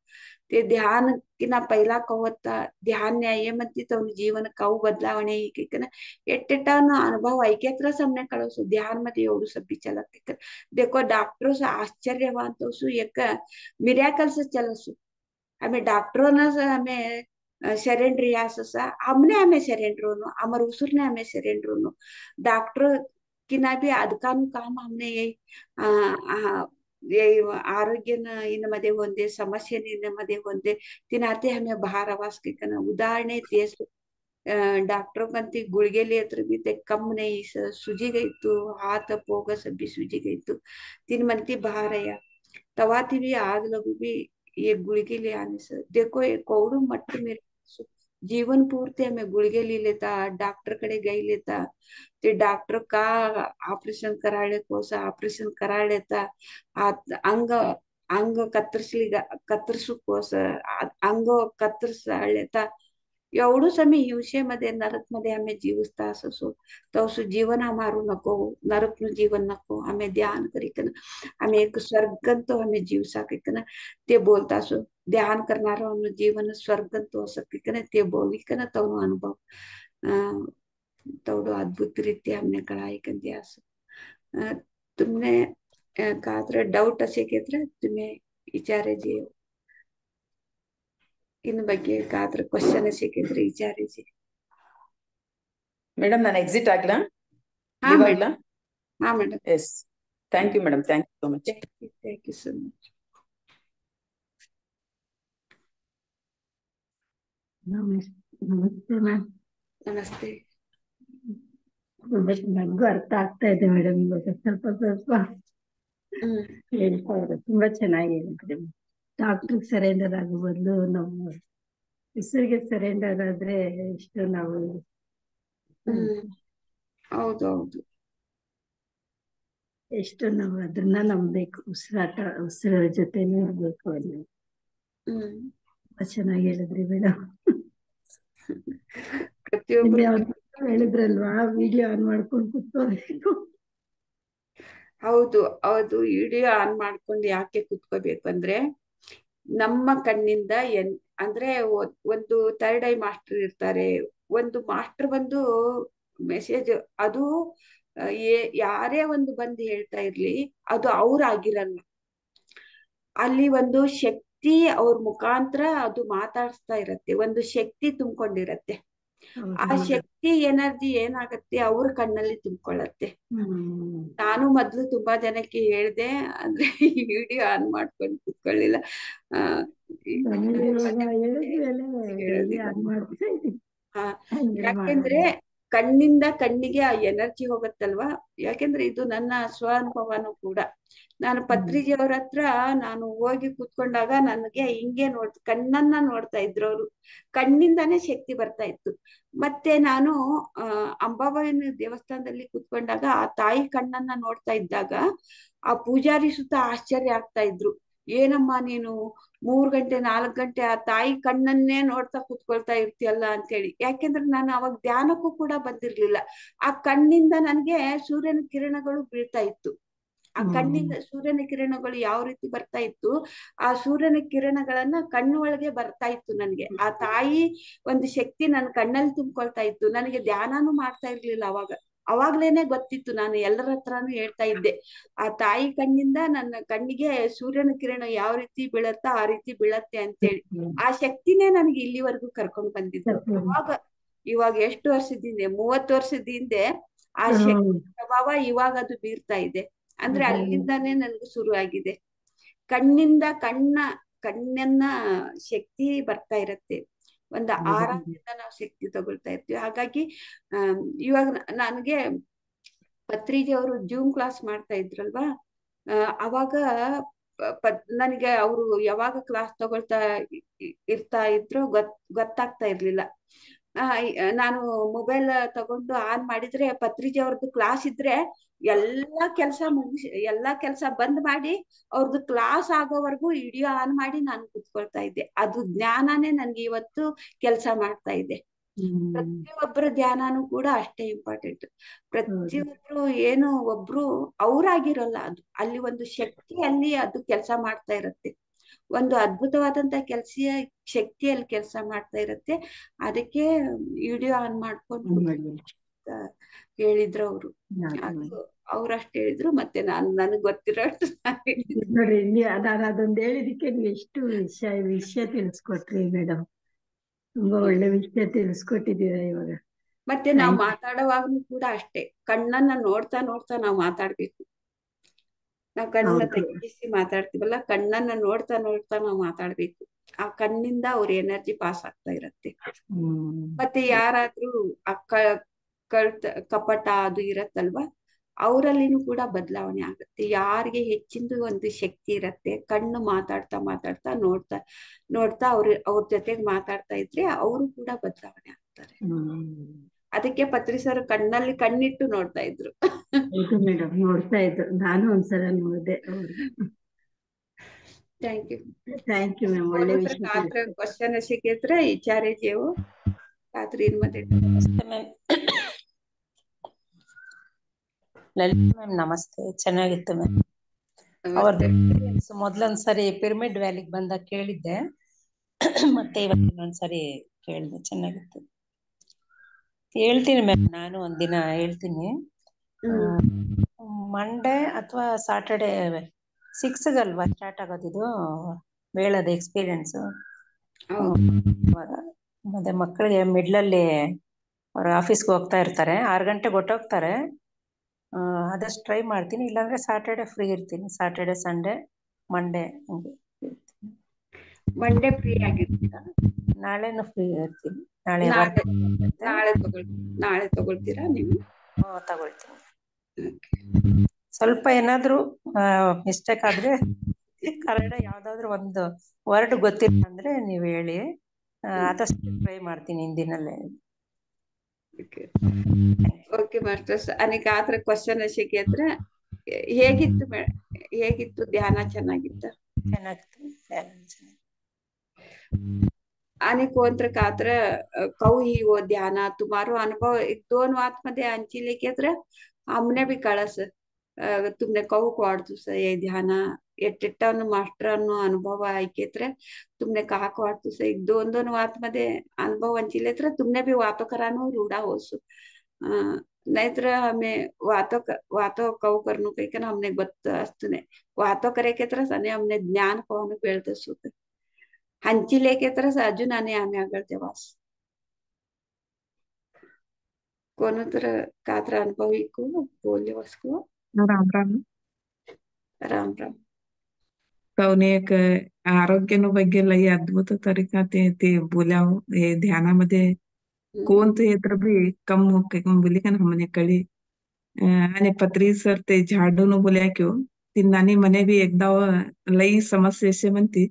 S1: ते ध्यान किना पहिला कवता ध्यान न्याय म्हणते तो जीवन काऊ बदलावणे ना एकटेटावनं अनुभव ऐकेत्रच हमने कळसो ध्यान मध्ये एवढं सब्बी चलत देखो डॉक्टर से आश्चर्यवान तो सु एक मिरॅकल्स चलसो हमें डॉक्टरों ने हमें सरेंडर याससा हमने हमें सरेंडर होनो अमर उसूर ने हमें सरेंडर होनो डॉक्टर की ना भी अदकानु काम हमने ये आरोग्यन इनमध्ये होंदे समस्ये इनमध्ये होंदे तिनाते हमें बाहर आवाज के कना उदाहरणे तेस डॉक्टर कंती गुळगेली हत्र भी ते कम नहीं सुजी गई तो हाथ पोग सभी सुजी गई तो तीन मनती बाहर आया तवा थी भी आग लगू भी ये गुळगी ले आने से देखो ये कौड़ू मट्ट मेरे जीवन पूर्ती हमें गुळगे ली लेता डॉक्टर कडे गई लेता ते डॉक्टर का ऑपरेशन करायले कोसा ऑपरेशन कराय लेता हात अंग अंग कत्तरसली कत्तरसू कोस अंग कत्तरसाळलेता एवढंच आम्ही हिंसेमध्ये नरक मध्ये आम्ही जीवता असो तो जीवन हमारू नको नरक नु जीवन नको आम्ही ध्यान करीकन आम्ही एक स्वर्गंतो आम्ही जीव साकिकन ते बोलता असो ध्यान करणारो जीवन स्वर्गंतो सकिकन ते बोलिकन तो अनुभव तेवढं अद्भुत रीत्या हमने कळाई कंदी असं तुमने कात्र डाउट असे केत्र तुम्ही विचारे जे इन ಬಗ್ಗೆ ಕಾತ್ರ ಕ್ವಶನ್ ಸಿಕ್ಕಿದ್ರೆ ವಿಚಾರಿಸಿ
S2: ಮೇಡಮ್ ನಾನು ಎಕ್ಸಿಟ್ ಆಗ್ಲಾ
S1: ಹಾ
S2: ಲೀವ್
S1: ಮೇಡಮ್
S2: ಆಗ್ಲಾ
S1: ಹಾ madam
S2: yes thank you madam thank you so much
S1: thank you so much
S3: ನಮಸ್ತೆ ಮ್ಯಾಮ್
S1: ನಮಸ್ತೆ
S3: ನನಗೂ ಅರ್ಥ ಆಗ್ತಾ ಇದೆ ಮೇಡಮ್ ಇವಾಗ ಸ್ವಲ್ಪ ಸ್ವಲ್ಪ ಹೇಳ್ತಾ ಇದ್ದಾರೆ ತುಂಬಾ ಚೆನ್ನಾಗಿ ಹೇಳಿದ್ರೆ ಡಾಕ್ಟರ್ ಸರೆಂಡರ್ ಆಗೋ ಬದಲು ನಾವು ಹೆಸರಿಗೆ ಸರೆಂಡರ್ ಆದ್ರೆ ಇಷ್ಟು ನಾವು
S1: ಹೌದು ಹೌದು
S3: ಎಷ್ಟು ನಾವು ಅದನ್ನ ನಂಬಬೇಕು ಉಸಿರಾಟ ಉಸಿರ ಜೊತೆನೇ ಇರ್ಬೇಕು ಅಲ್ಲಿ ತುಂಬಾ ಚೆನ್ನಾಗಿ ಹೇಳಿದ್ರಿ ಮೇಡಮ್
S1: ಪ್ರತಿಯೊಬ್ಬರು
S3: ಹೇಳಿದ್ರಲ್ವಾ ವಿಡಿಯೋ ಆನ್ ಮಾಡ್ಕೊಂಡು ಕುತ್ಕೋಬೇಕು
S1: ಹೌದು ಹೌದು ವಿಡಿಯೋ ಆನ್ ಮಾಡ್ಕೊಂಡು ಯಾಕೆ ಕುತ್ಕೋಬೇಕು ಅಂದ್ರೆ ನಮ್ಮ ಕಣ್ಣಿಂದ ಅಂದ್ರೆ ಒಂದು ಥರ್ಡ್ ಐ ಮಾಸ್ಟರ್ ಇರ್ತಾರೆ ಒಂದು ಮಾಸ್ಟರ್ ಬಂದು ಮೆಸೇಜ್ ಅದು ಯಾರೇ ಒಂದು ಬಂದು ಹೇಳ್ತಾ ಇರ್ಲಿ ಅದು ಅವ್ರಾಗಿರಲ್ಲ ಅಲ್ಲಿ ಒಂದು ಶಕ್ತಿ ಅವ್ರ ಮುಖಾಂತರ ಅದು ಮಾತಾಡಿಸ್ತಾ ಇರತ್ತೆ ಒಂದು ಶಕ್ತಿ ತುಂಬಿಕೊಂಡಿರತ್ತೆ ಆ ಶಕ್ತಿ ಎನರ್ಜಿ ಏನಾಗತ್ತೆ ಅವ್ರ ಕಣ್ಣಲ್ಲಿ ತುಂಬಿಕೊಳ್ಳತ್ತೆ ನಾನು ಮೊದ್ಲು ತುಂಬಾ ಜನಕ್ಕೆ ಹೇಳ್ದೆ ಅಂದ್ರೆ ಈ ವಿಡಿಯೋ ಆನ್ ಮಾಡ್ಕೊಂಡು ಕುತ್ಕೊಳ್ಳಿಲ್ಲ ಯಾಕೆಂದ್ರೆ ಕಣ್ಣಿಂದ ಕಣ್ಣಿಗೆ ಆ ಎನರ್ಜಿ ಹೋಗತ್ತಲ್ವಾ ಯಾಕೆಂದ್ರೆ ಇದು ನನ್ನ ಸ್ವ ಅನುಭವನೂ ಕೂಡ ನಾನು ಪತ್ರಿಜಿಯವ್ರ ಹತ್ರ ನಾನು ಹೋಗಿ ಕೂತ್ಕೊಂಡಾಗ ನನಗೆ ಹಿಂಗೆ ಕಣ್ಣನ್ನ ನೋಡ್ತಾ ಇದ್ರು ಅವರು ಕಣ್ಣಿಂದಾನೇ ಶಕ್ತಿ ಬರ್ತಾ ಇತ್ತು ಮತ್ತೆ ನಾನು ಅಂಬಾಬಾಯಿನ ದೇವಸ್ಥಾನದಲ್ಲಿ ಕೂತ್ಕೊಂಡಾಗ ಆ ತಾಯಿ ಕಣ್ಣನ್ನ ನೋಡ್ತಾ ಇದ್ದಾಗ ಆ ಪೂಜಾರಿ ಸುತ್ತ ಆಶ್ಚರ್ಯ ಆಗ್ತಾ ಇದ್ರು ಏನಮ್ಮ ನೀನು 3 ಗಂಟೆ 4 ಗಂಟೆ ಆ ತಾಯಿ ಕಣ್ಣನ್ನೇ ನೋಡ್ತಾ ಕೂತ್ಕೊಳ್ತಾ ಇರ್ತೀಯಲ್ಲ ಅಂತ ಹೇಳಿ ಯಾಕೆಂದ್ರೆ ನಾನು ಅವಾಗ ಧ್ಯಾನಕ್ಕೂ ಕೂಡ ಬಂದಿರ್ಲಿಲ್ಲ ಆ ಕಣ್ಣಿಂದ ನನ್ಗೆ ಸೂರ್ಯನ ಕಿರಣಗಳು ಬೀಳ್ತಾ ಇತ್ತು ಆ ಕಣ್ಣಿಂದ ಸೂರ್ಯನ ಕಿರಣಗಳು ಯಾವ ರೀತಿ ಬರ್ತಾ ಇತ್ತು ಆ ಸೂರ್ಯನ ಕಿರಣಗಳನ್ನ ಕಣ್ಣು ಒಳಗೆ ಬರ್ತಾ ಇತ್ತು ನನ್ಗೆ ಆ ತಾಯಿ ಒಂದು ಶಕ್ತಿ ನನ್ನ ಕಣ್ಣಲ್ಲಿ ತುಂಬಿಕೊಳ್ತಾ ಇತ್ತು ನನಗೆ ಧ್ಯಾನನೂ ಮಾಡ್ತಾ ಇರ್ಲಿಲ್ಲ ಅವಾಗ್ಲೇನೆ ಗೊತ್ತಿತ್ತು ನಾನು ಎಲ್ಲರ ಹತ್ರನೂ ಹೇಳ್ತಾ ಇದ್ದೆ ಆ ತಾಯಿ ಕಣ್ಣಿಂದ ನನ್ನ ಕಣ್ಣಿಗೆ ಸೂರ್ಯನ ಕಿರಣ ಯಾವ ರೀತಿ ಬೀಳತ್ತ ಆ ರೀತಿ ಬೀಳತ್ತೆ ಅಂತೇಳಿ ಆ ಶಕ್ತಿನೇ ನನಗೆ ಇಲ್ಲಿವರೆಗೂ ಕರ್ಕೊಂಡು ಬಂದಿದ್ದು ಇವಾಗ ಎಷ್ಟು ವರ್ಷದ ಹಿಂದೆ 30 ವರ್ಷದ ಹಿಂದೆ ಆ ಶಕ್ತಿ ಪ್ರಭಾವ ಇವಾಗ ಅದು ಬೀರ್ತಾ ಇದೆ ಅಂದ್ರೆ ಅಲ್ಲಿಂದಾನೇ ನನ್ಗೆ ಶುರು ಆಗಿದೆ ಕಣ್ಣಿಂದ ಕಣ್ಣನ್ನ ಶಕ್ತಿ ಬರ್ತಾ ಇರತ್ತೆ ಒಂದು ಆರಾಮದಿಂದ ನಾವು ಶಕ್ತಿ ತಗೊಳ್ತಾ ಇರ್ತೀವಿ ಹಾಗಾಗಿ ಇವಾಗ ನನಗೆ ಪತ್ರಿಜಿ ಅವರು ಜೂಮ್ ಕ್ಲಾಸ್ ಮಾಡ್ತಾ ಇದ್ರಲ್ವಾ ಅವಾಗ ನನಗೆ ಅವರು ಯಾವಾಗ ಕ್ಲಾಸ್ ತಗೊಳ್ತಾ ಇರ್ತಾ ಇದ್ರು ಗೊತ್ತಾಗ್ತಾ ಇರ್ಲಿಲ್ಲ. ನಾನು ಮೊಬೈಲ್ ತಗೊಂಡು ಆನ್ ಮಾಡಿದ್ರೆ ಪತ್ರಿಜಿ ಅವ್ರದ್ದು ಕ್ಲಾಸ್ ಇದ್ರೆ ಎಲ್ಲಾ ಕೆಲಸ ಬಂದ್ ಮಾಡಿ ಅವ್ರದ್ದು ಕ್ಲಾಸ್ ಆಗೋವರೆಗೂ ವಿಡಿಯೋ ಆನ್ ಮಾಡಿ ನಾನು ಕುತ್ಕೊಳ್ತಾ ಇದ್ದೆ. ಅದು ಜ್ಞಾನನೇ ನನ್ಗೆ ಇವತ್ತು ಕೆಲಸ ಮಾಡ್ತಾ ಇದೆ. ಪ್ರತಿಯೊಬ್ಬರ ಧ್ಯಾನನೂ ಕೂಡ ಅಷ್ಟೇ ಇಂಪಾರ್ಟೆಂಟ್. ಪ್ರತಿಯೊಬ್ರು ಏನು ಒಬ್ರು ಅವ್ರಾಗಿರಲ್ಲ, ಅದು ಅಲ್ಲಿ ಒಂದು ಶಕ್ತಿ ಅಲ್ಲಿ ಅದು ಕೆಲಸ ಮಾಡ್ತಾ ಇರತ್ತೆ. ಒಂದು ಅದ್ಭುತವಾದಂತ ಶಕ್ತಿಯಲ್ಲಿ ಕೆಲಸ ಮಾಡ್ತಾ ಇರತ್ತೆ. ಅದಕ್ಕೆ ವಿಡಿಯೋ ಆನ್ ಮಾಡ್ಕೊಂಡು ಹೇಳಿದ್ರು ಅವರು. ಅದು ಅವ್ರಷ್ಟು ಹೇಳಿದ್ರು, ಮತ್ತೆ ನನಗ್ ಗೊತ್ತಿರೋ
S3: ನೋಡ್ರಿ, ನಾನು ಅದೊಂದು ಹೇಳಿದಕ್ಕೆ ನೀವು ಎಷ್ಟು ವಿಷಯ ತಿಳಿಸ್ಕೊಟ್ರಿ ಮೇಡಮ್. ತುಂಬಾ ಒಳ್ಳೆ ವಿಷಯ ತಿಳಿಸ್ಕೊಟ್ಟಿದ್ದೀರಾ ಇವಾಗ.
S1: ಮತ್ತೆ ನಾವು ಮಾತಾಡುವಾಗ್ಲೂ ಕೂಡ ಅಷ್ಟೇ, ಕಣ್ಣನ್ನ ನೋಡ್ತಾ ನೋಡ್ತಾ ನಾವು ಮಾತಾಡ್ಬೇಕು. ನಾವು ಕಣ್ಣನ್ನ ತಗ್ಗಿಸಿ ಮಾತಾಡ್ತೀವಲ್ಲ, ಕಣ್ಣನ್ನ ನೋಡ್ತಾ ನೋಡ್ತಾ ನಾವು ಮಾತಾಡ್ಬೇಕು. ಆ ಕಣ್ಣಿಂದ ಅವ್ರ ಎನರ್ಜಿ ಪಾಸ್ ಆಗ್ತಾ ಇರತ್ತೆ. ಮತ್ತೆ ಯಾರಾದ್ರೂ ಕಪಟ ಅದು ಇರತ್ತಲ್ವಾ, ಅವರಲ್ಲಿನೂ ಕೂಡ ಬದಲಾವಣೆ ಆಗುತ್ತೆ. ಯಾರಿಗೆ ಹೆಚ್ಚಿಂದು ಒಂದು ಶಕ್ತಿ ಇರತ್ತೆ, ಕಣ್ಣು ಮಾತಾಡ್ತಾ ಮಾತಾಡ್ತಾ ನೋಡ್ತಾ ನೋಡ್ತಾ ಅವ್ರ ಜೊತೆಗೆ ಮಾತಾಡ್ತಾ ಇದ್ರೆ ಅವರು ಕೂಡ ಬದಲಾವಣೆ ಆಗ್ತಾರೆ. ಅದಕ್ಕೆ ಪತ್ರಿ ಸರ್ ಕಣ್ಣಲ್ಲಿ ಕಣ್ಣಿಟ್ಟು ನೋಡ್ತಾ ಇದ್ರು.
S3: ಮೇಡಮ್ ನೋಡ್ತಾ ಇದ್ರು, ನಾನು ಒಂದ್ಸಲ ನೋಡಿದೆ.
S1: Thank you.
S3: Thank you ma'am. ಒಳ್ಳೆ ವಿಷಯ.
S1: क्वेश्चन असे घेतले विचारायचे हो रात्रीमध्ये.
S4: ನಮಸ್ತೆ ಮ್ಯಾಮ್. ಲಲಿತಾ ಮ್ಯಾಮ್ ನಮಸ್ತೆ. ಚೆನ್ನಾಗಿತ್ತು ಮ್ಯಾಮ್. ಅವ್ರದ್ದು ಮೊದ್ಲೊಂದ್ಸರಿ ಪಿರಮಿಡ್ ವ್ಯಾಲಿಗೆ ಬಂದಾಗ ಕೇಳಿದ್ದೆ, ಮತ್ತೆ ಇವತ್ತು ಇನ್ನೊಂದ್ಸರಿ ಕೇಳಿದೆ. ಚೆನ್ನಾಗಿತ್ತು. ಹೇಳ್ತೀನಿ ಮ್ಯಾಮ್, ನಾನು ಒಂದಿನ ಹೇಳ್ತೀನಿ. ಮಂಡೇ ಅಥವಾ ಸಾಟರ್ಡೆ 6ಗಲ್ವಾ ಸ್ಟಾರ್ಟ್ ಆಗೋದಿದು ಮೇಳದ ಎಕ್ಸ್ಪೀರಿಯನ್ಸ್. ಮತ್ತೆ ಮಕ್ಕಳಿಗೆ ಮಿಡ್ಲಲ್ಲಿ ಅವ್ರ ಆಫೀಸ್ಗೆ ಹೋಗ್ತಾ ಇರ್ತಾರೆ, 6 ಗಂಟೆಗೆ ಹೊಟ್ಟೋಗ್ತಾರೆ. ಆದಷ್ಟು ಟ್ರೈ ಮಾಡ್ತೀನಿ, ಇಲ್ಲಾಂದ್ರೆ ಸಾಟರ್ಡೆ ಫ್ರೀ ಇರ್ತೀನಿ. ಸಾಟರ್ಡೆ, ಸಂಡೇ, ಮಂಡೇ ಹಂಗೆ
S1: ಮಂಡೇ ಫ್ರೀ ಆಗಿರ್ತೀರಾ?
S4: ನಾಳೆನೂ ಫ್ರೀ ಇರ್ತೀನಿ. ನಾಳೆ
S1: ತಗೊಳ್ತೀರಾ ನೀವು?
S4: ತಗೊಳ್ತೀನಿ. ಸ್ವಲ್ಪ ಏನಾದ್ರು ಮಿಸ್ಟೇಕ್ ಆದ್ರೆ ಕನ್ನಡ ಯಾವ್ದಾದ್ರು ಒಂದು ವರ್ಡ್ ಗೊತ್ತಿಲ್ಲ ಅಂದ್ರೆ ನೀವ್ ಹೇಳಿ, ಆದಷ್ಟು ಟ್ರೈ ಮಾಡ್ತೀನಿ ಹಿಂದಿನಲ್ಲೇ.
S1: Okay masters. अनेक आತರ क्वेश्चन असे घेतले. ಹೇಗಿತ್ತು ಧ್ಯಾನ? ಚೆನ್ನಾಗಿತ್ತು. आणि कोणतं कात्र कौही वो ध्यान तुम्हारो अनुभव 1-2 बात मध्ये अंचिले केत्र हमने भी कळस तुमने कहू वाढतुस हे ध्यान एट्टन मास्टर अನ್ನು अनुभव ऐकेत्र तुमने कहा वाढतुस 1-2 बात मध्ये अनुभव अंचिले तर तुमने भी वातो करानो रूढा होसु नहीं तर हमें वातो कहू करनु काही कारण हमने ಗೊತ್ತು ಅಷ್ಟನೆ वातो करे के तरह सने हमने ज्ञान पावनु बेळतसु हंचिले के तरह अजून आणि आम्ही आगळ तेव्हाच कोणतर कात्र अनुभव इको बोलले वस्को.
S5: राम राम.
S1: राम राम.
S5: कवने एक आरोग्यानो ಬಗ್ಗೆ लई अद्भुत तरीका ते बोल्याव हे ध्यानामध्ये कोणतं हे तर भी कम बोली का हमने कळी आणि पत्री सर ते झाडून बोल्या क्यों तिन्नानी मने भी एकदा लई समस्या से म्हणती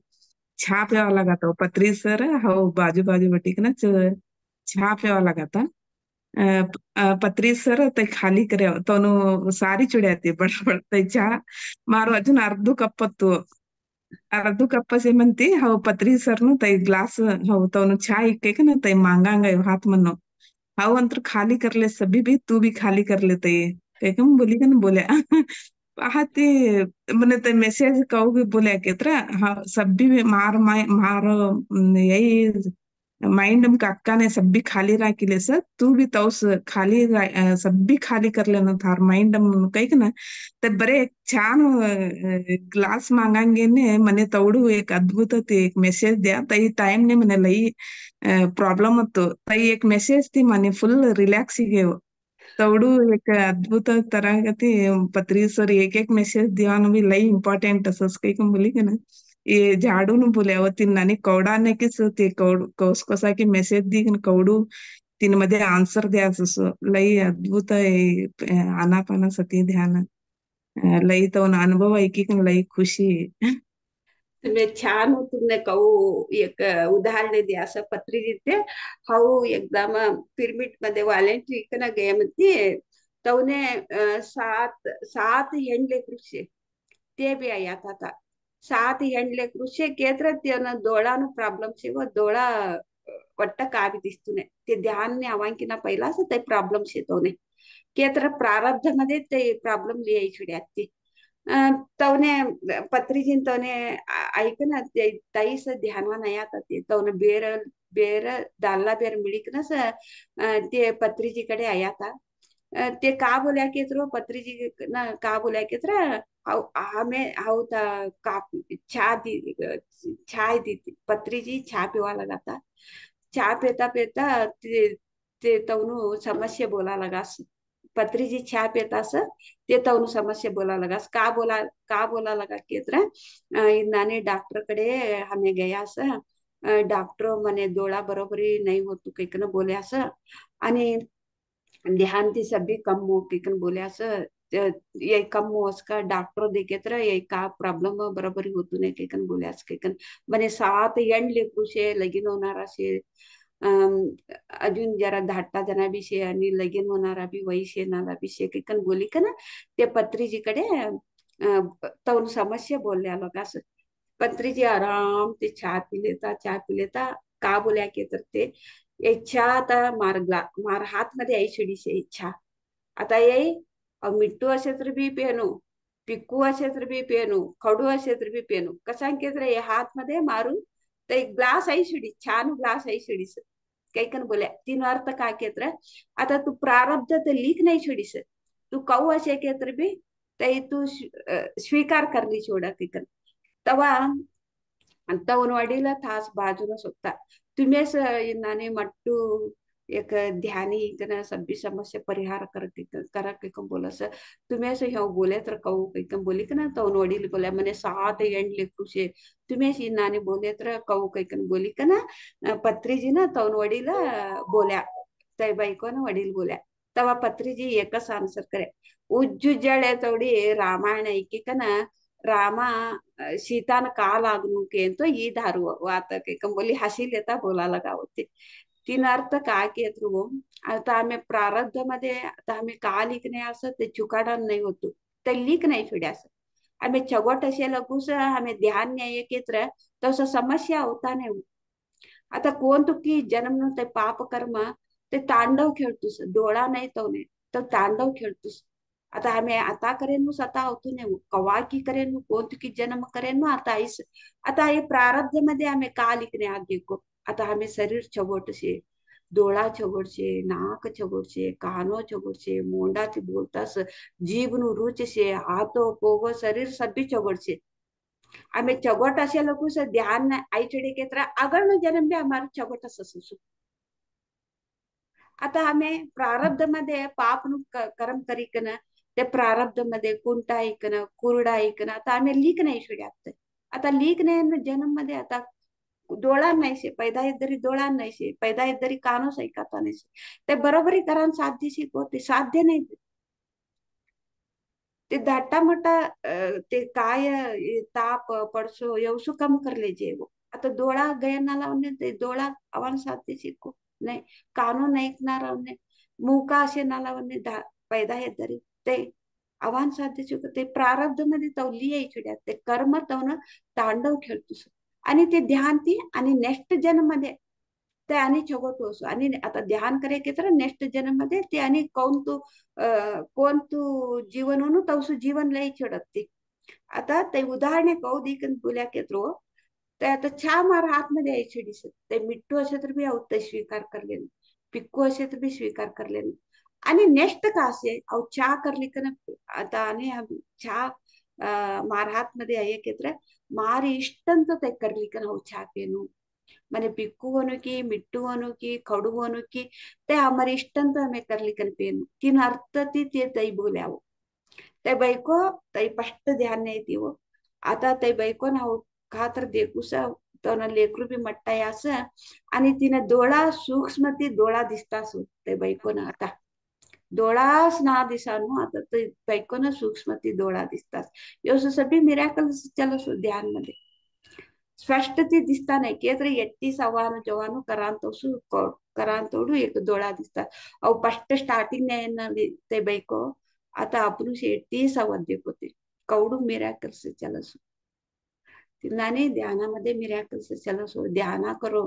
S5: छाप यावा लागत पत्री सर हो बाजू बाजू बटी ना छाप यावा लागत पत्री सर ते खाली करे तोनु सारी चुड्याती बडबड चहा मारो अजून अर्धू कप्प से म्हणती हो पत्री सरनु तई ग्लास हो तोनु चहा इक्के का ना तई मांगांगा हाथ मनो हाउ अंतर खाली कर ले सभी भी तू भी खाली कर लेते कम बोली का ना बोल्या आहाती मने ते मेसेज कहू बोल्या केत्रा हाँ सभी मारो यही माइंड में काका ने सब भी खाली राखी ले सर तू भी तो खाली सब भी खाली कर लेना थार माइंड में कही ना ते बरे एक छान ग्लास मांगांगे ने मने तोड़ू एक अद्भुत एक मेसेज दिया तई टाइम ने मने लई प्रॉब्लम होतो तई एक मेसेज थी मने फुल रिलैक्स ही गए तोड़ू एक अद्भुत तरह गति पत्री सर एक मेसेज दिया भी लई इंपॉर्टेंट असस कई कम बोली के ना ये झाड़ू न बोले तीन नानी कौड़ा ने किस ते कौसा की मेसेज दी कौडू तीन मध्ये आन्सर द्या लई अद्भुत आनापाना सती ध्यान लई तवन अनुभव ऐकी का लई खुशी.
S1: तुम्ही छान तुमने कहू एक उदाहरण द्या असं पत्री देते हाऊ एकदम पिरमिड मध्ये वालेंटी इकना गया म्हणते तवने सात सात ಹೆಣ್ಲೆ ಕೃಷಿ ते भी आया था सात ಹೆಣ್ಲೆ ಕೃಷಿ केत्र त्यानं डोळानं प्रॉब्लेम से वो डोळा वट्ट कावी दिसतुने ते ध्यान ने अवांकिना पहिला असं ते प्रॉब्लेम शेतवणे केत्र प्रारब्ध मध्ये ते प्रॉब्लेम लिहायची ती तवने पत्रीजीन तवने ऐक ना ते ताईस ध्यानवा नाही आता ते तवने बेर बेर दाल्ला बेर मिळिक ना ते पत्रीजीकडे आया था ते का बोल्या केत्र पत्रीजी ना का बोल्या केत्र हमें हाउ था का चाय दी पत्रीजी चा पिवा लगा था चा पेता पेता ते तवनु समस्या बोला लगा पत्रीजी चा पेतास ते तवनु समस्या बोला लगा का बोला लगा केत्र नाने डॉक्टर कडे हमें गया असं डॉक्टर मने डोळा बरोबरी नाही होत कैकन बोले असं आणि ध्यान ती सभी कम हो कैकन बोले असं ये कम हो उसका डॉक्टर देखे तर ये का प्रॉब्लेम बरोबरी होतो नाही कैकन बोले असं कैकन मने 7 एंड लेकरूशे लगीन होणार असे अजून जरा धाटा जना विषय आणि लगीन होणारा बी वैशे नाला विषय कैकन बोली का ना ते पत्रीजीकडे तवून समस्या बोलल्या लोक असं पत्रीजी आराम ते चहा पी लेता का बोल्या के तर ते इच्छा आता मार हात मध्ये आई शिडीशे इच्छा आता येई मिट्टू असे तर बी पेनू पिक्कू असे तर बी पेनू खडू असे तर बी पेनू कसा केत्र हे हात मध्ये मारून ते ग्लास आई शिडी छान ग्लास आई शिडीस कैकन बोल्या तीन अर्थ का केत्र आता तू प्रारब्ध तर लीक नाही शिडीस तू कहू असे केत्र बी ते तू स्वीकार करली छोडा कैकन तवा तवन वाडीला थास बाजूला सोपता तुम्हीच नाने मट्टू एक ध्यानी इकन सभी समस्या परिहार करा कैकन बोलस तुम्हीच ह्यो बोले तर कहू कैकन बोली का ना तवन वडील बोल्या मने 7 एंड लेकरूशे तुम्हीच नाने बोले तर कहू कैकन बोली का ना पत्रीजी ना तवन वडीला बोल्या तय बायको ना वडील बोल्या तवा पत्रीजी एकच आन्सर करे उज्जुजळे तोडी रामायण ऐकी का ना रामा सीतान का लागणूक तो ಈ ದಾರು ವಾತ बोली हसी लेता बोला लगा होते तीन अर्थ का केत्र आता आम्ही प्रारब्ध मध्ये आता आम्ही का लिखणे असं ते चुकाडा नाही होतो ते लिख नाही फिडे असं आम्ही चगोट असे लगूस आम्ही ध्यान न्याय केत्र तसं समस्या होता नाही आता कोण तू की जन्म ते पाप कर्म ते तांडव खेळतोस डोळा नाही तो नाही तर तांडव खेळतोस आता आम्ही आता करेन स्वतः होतो नाही कवा की करेन कोण की जन्म करेन आता आईस आता हे प्रारब्ध मध्ये आम्ही का लिखणे आगे को आता आम्ही शरीर छगोटशे डोळा छगोटशे नाक छगोटशे कानो छगोटशे मोंडाથી बोलतास जीवनु रुचशे हाथो पोगो शरीर सभी छगोटशे आम्ही चगोट असे लोक ध्यान आईचडे केत्र આગળનો जन्म बी અમારો चगोट असू आता आम्ही प्रारब्ध मध्ये पाप कर्म करीकन ते प्रारब्ध मध्ये कुंटा ऐकन कुरडा ऐकन आता आम्ही लीक नाही शिड्यात आता लीक नाही जन्म मध्ये आता डोळा नाही शे पैदा इद्धरी डोळा नाही शे पैदा इद्धरी कानोस ऐकता नाही ते बरोबरी करान साध्य शिकवते साध्य नाही ते धाटा मोठा ते काय ताप पडसो एवसू कम करले जेवो आता डोळा गयना लावणे ते डोळा आव्हान साध्य शिको नाही कानो ऐकणार मुका असे ना लावणे पैदा हे तरी ते आव्हान साध्य शिको ते प्रारब्ध मध्ये तवली यायची ते कर्म तवनं तांडव खेळतोस आणि ते ध्यान ती आणि नेक्स्ट जन्म मध्ये ते आणि छगोतोस आणि आता ध्यान करे की तर नेक्स्ट जन्म मध्ये ते आणि कोण तू जीवन होनो तवसु जीवन लई छडते आता ते उदाहरणे कौ दीकन बोल्या केत्रो ते आता छा मार हात मध्ये यायची दिसत ते मिट्टू असे तर बी आवत स्वीकार करले पिक्कू असे तर बी स्वीकार करले आणि नेक्स्ट का असे अव चा करली का आता आणि चा मार हात मध्ये आहे केत्र मार इष्टंत ते करली का अव चा पेनु मने पिक्कू होनो की मिट्टू होनो की खडू होनो की ते हमारे इष्टंत हमें करली कन पेनु तीन अर्थ ती ते तई बोल्याव ते बैको तई स्पष्ट ध्यान नाही ती वो आता ते बैको ना का तर देखूस तो ना लेकरू बी मट्टा यास आणि तिने डोळा सूक्ष्म ती डोळा दिसतास ते बैको ना आता डोळाच ना दिसानो आता ते पैकोन सूक्ष्म ती डोळा दिसतात यो सभी मिराकल्स चलो सो ध्यान मध्ये स्पष्ट ती दिसता नाही केत्र ಎಟ್ಟಿ ಸವಾನು ಜವಾನು ಕರಾಂತೋಸು ಕರಾಂತೋಡು एक डोळा दिसतात अहो फर्स्ट स्टार्टिंग ने ते बैको आता आपण 30 सवाद देखोते कवडू मिराकल्स चलसो तिनाने ध्यानामध्ये मिराकल्स चलसो ध्याना करो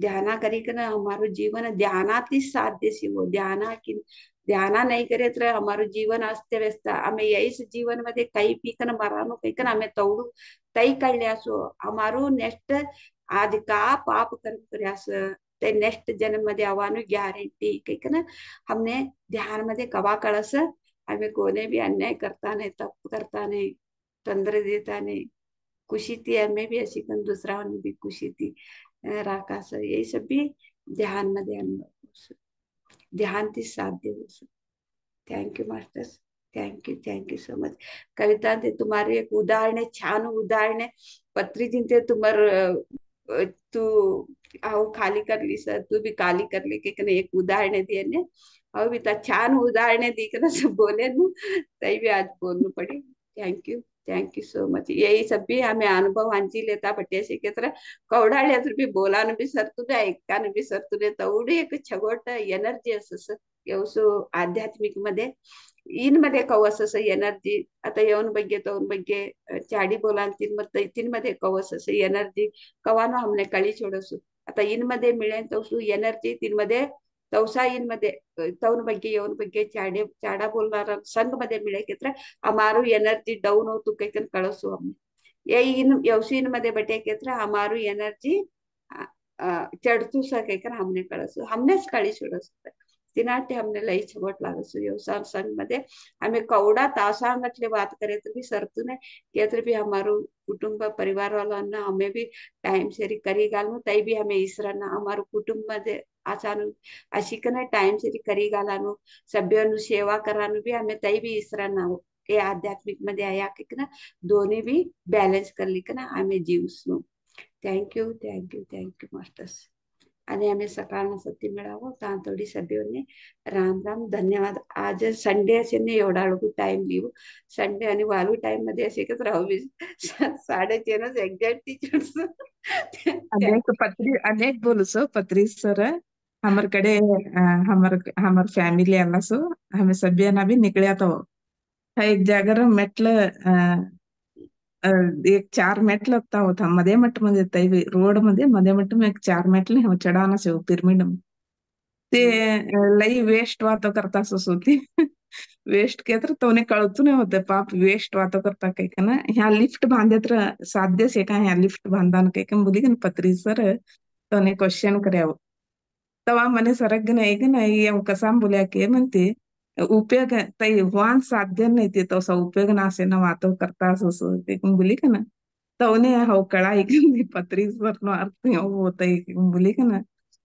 S1: ध्याना करी कर हमारो जीवन ध्यानाती साध्य सिवो ध्याना की ध्याना नहीं करे तो हमारो जीवन अस्त व्यस्त हमें यही जीवन मध्ये काही पीकन मरानो कैकन हमें तवडू तई कळल्यासो हमारो नेक्स्ट आदि का पाप कर प्रयास ते नेक्स्ट जन्म मध्ये आवानो गॅरंटी कैकन हमने ध्यान मध्ये कवा कळस हमें कोने भी अन्याय करता नहीं तप करता नहीं तंद्र देता नहीं खुशी थी हमें भी अशी पण दूसरा भी खुशी थी राकास यही सब भी ध्यान मध्ये अनुभव ध्यान ती साध्य हो thank you masters thank you so much Kavita ते तुम्हारे एक उदाहरण छान उदाहरण पत्री जिनते तुम्हार तू आओ खाली कर ली सर तू भी खाली कर ले के एक उदाहरण दिए ने और भी तो छान उदाहरण दी कर सब बोले नु तई भी आज बोलना पड़ी थैंक यू सो मच यही सब भी हमें अनुभव हंची लेता बटे से के तरह कवडाळ्या भी बोला भी सर तुझे ऐका भी सर तुझे तेवढी एक छगोट एनर्जी असं येवसो आध्यात्मिक मध्ये इन मध्ये कवस असं एनर्जी आता येऊन बघे तवून बघे चाडी बोला तीन मध्ये कवस असं एनर्जी कवानो हमने कळी छोडसू आता इन मध्ये मिळेल तवसू एनर्जी तीन मध्ये तवसा इन मध्ये तवून बघे येऊन बघे चाडा बोलणार संघ मध्ये मिळे केत्र हमारू एनर्जी डाउन होतो कैकन कळसू हमने ये इन यवसू इन मध्ये बटे केत्र हमारू एनर्जी चढ़तू सा कैकन हमने कळसू हमनेच कळी छोडसू तिनाटे हमने लई छबट लागसू व्यवसाय संघ मध्ये हमें कौड़ा तासांगटले बात करे तो भी सरतु ने केत्र भी हमारो कुटुंब परिवार वाला ना हमें भी टाइम से करी गालू तई भी हमें इसरना हमारो कुटुंब मध्ये आचानु अशिकने टाइम से करी गालानु सभ्यनु सेवा करानु भी हमें तई भी इसरना हो ये आध्यात्मिक मध्ये आया कि ना दोन्ही भी बैलेंस कर लिखना हमें जीवसनु थैंक यू मास्टर्स आणि आम्ही सकाळनं सती मिळावं तांतोडी सभेने राम राम धन्यवाद आज संडे असे ने एवढा अळगू टाइम लिहू संडे आणि वालू टाइम मध्ये असे एकच राहू 6:30 एक्झॅक्ट टीचर्स
S5: अनेक बोलू सो पत्री सर हमर कಡೆ हमर फैमिली ಎಲ್ಲ सो हमें सभ्य ना भी निकलिया तो एक जागर मेटल एक 4 मेट लगता होता मध्ये मठ मध्ये तई रोड मध्ये मठ में एक 4 मेटले हम चढ़ाना से पिरामिड में ते लई वेस्ट वातो करता सोती वेस्ट के तर तोने कळतू नाही होते पाप वेस्ट वातो करता काही का ना ह्या लिफ्ट बांधे तर साध्य से का ह्या लिफ्ट बांधान काही का बोली का पत्री सर तोने क्वेश्चन करावं तवा मने सरग नाही का नाही एम कसाम बोल्या के म्हणते उपयोग तई वान साध्य नाही ते तसा उपयोग नासे ना वातो करता असो ते बोली का ना तवने हाव कळा ऐकून पत्री सर नो अर्थ होत बोली का ना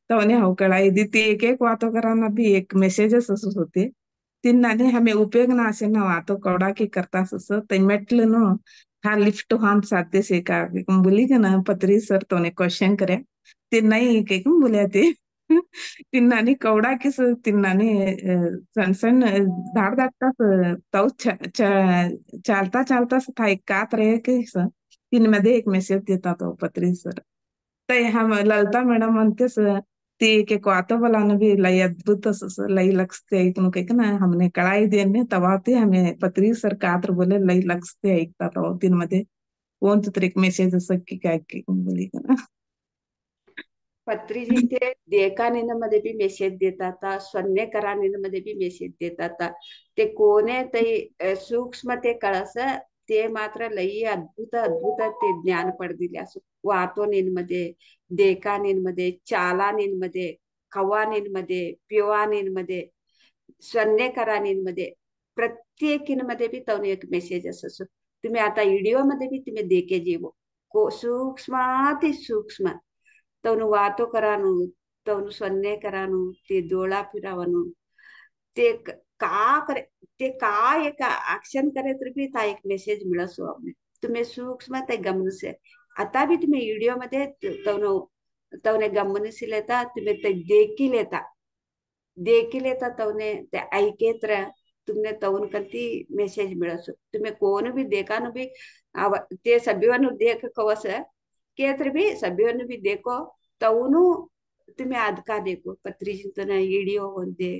S5: तवने हाव कळा दी ते एक वातो कराना भी एक मेसेजेस असो होते तिन्नाने हमें उपयोग ना असे ना वातो कवडा की करता असो ते मेटल नो हा लिफ्ट हान साध्य से का बोली का ना पत्री सर तोने क्वेश्चन करे ते नाही के बोल्या ते तिन्नाने कवडा किस तिन्नाने सण सण धाड धाडता तव चालता चालता था एक कात रहे के तीन मध्ये एक मेसेज देता तो पत्री सर तर हम ललिता मैडम म्हणतेस ती के क्वातो बलान भी लई अद्भुत लई लक्ष्य ऐकनु के ना हमने कळाई देने तवाते हमें पत्री सर कात्र बोले लई लक्ष्य ऐकता तो तीन मध्ये कोणतं तरी एक मेसेज असं की काय की बोली का ना
S1: पत्रीजी ते देकानीन मध्ये भी मेसेज देतात स्वन्य करानीन मध्ये भी मेसेज देतात ते कोणे ते सूक्ष्म ते कळस ते मात्र लई अद्भुत ते ज्ञान पडदिले असो वातोनीन मध्ये देकानीन मध्ये चालानीन मध्ये खवानीन मध्ये पिवानीन मध्ये स्वन्य करानीन मध्ये प्रत्येकीन मध्ये भी तवने एक मेसेज असो तुम्ही आता व्हिडिओ मध्ये भी तुम्ही देखे जीवो को सूक्ष्माति सूक्ष्म तवनु वातो करानु तवनु स्वन्य करानु ते डोळा फिरावनु ते का करे ते का एक ऍक्शन करे तर भी ता एक मेसेज मिळसो आपने तुम्ही सूक्ष्म ते गमनसे आता भी तुम्ही व्हिडिओ मध्ये तवनु तवने गमनसी लेता तुम्ही ते देखी लेता देखील येतात तवने ते ऐकेत रहा तुमने तवन कंती मेसेज मिळस तुम्हें कोण भी देखा न भी ते सभीवन देख कवस केत्र भी सभीवन भी देखो तवनु तुम्हें आदका देखो पत्री चिंतन वीडियो होंदे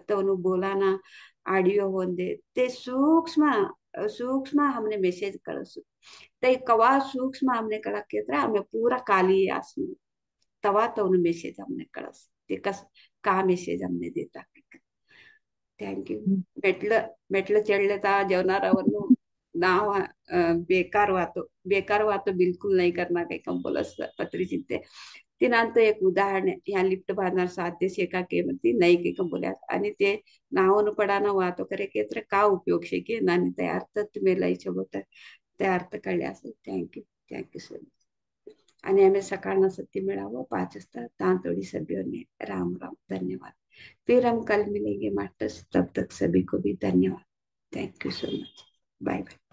S1: तवनु बोलाना ऑडियो होंदे ते सूक्ष्म सूक्ष्म हमने मेसेज करसु ते कवा सूक्ष्म हमने कला केत्र हमें पूरा काली आसमी तवा तवनु मेसेज हमने करस ते कस का मेसेज हमने देता थँक्यू मेटलं चढलेता जेवणारावरनु नाव बेकार वातो बिलकुल नाही करणार काही कंपोलस पत्री चिंते तिनांत एक उदाहरण ह्या लिफ्ट बांधणार साध्य शेका के म्हणती नाही के कंपोल्यात आणि ते नावनु पडाना वातो करे केत्र का उपयोग शे की नानी तयार तर तुम्ही लई होत तयार तर कळले असेल थँक्यू सो मच आणि आम्ही सकाळना सत्य मिळावं 5 वाजता तांतोडी सभ्योने राम राम धन्यवाद फिर हम कल मिलेंगे मास्टर्स तब तक सभी को भी धन्यवाद thank you so much bye bye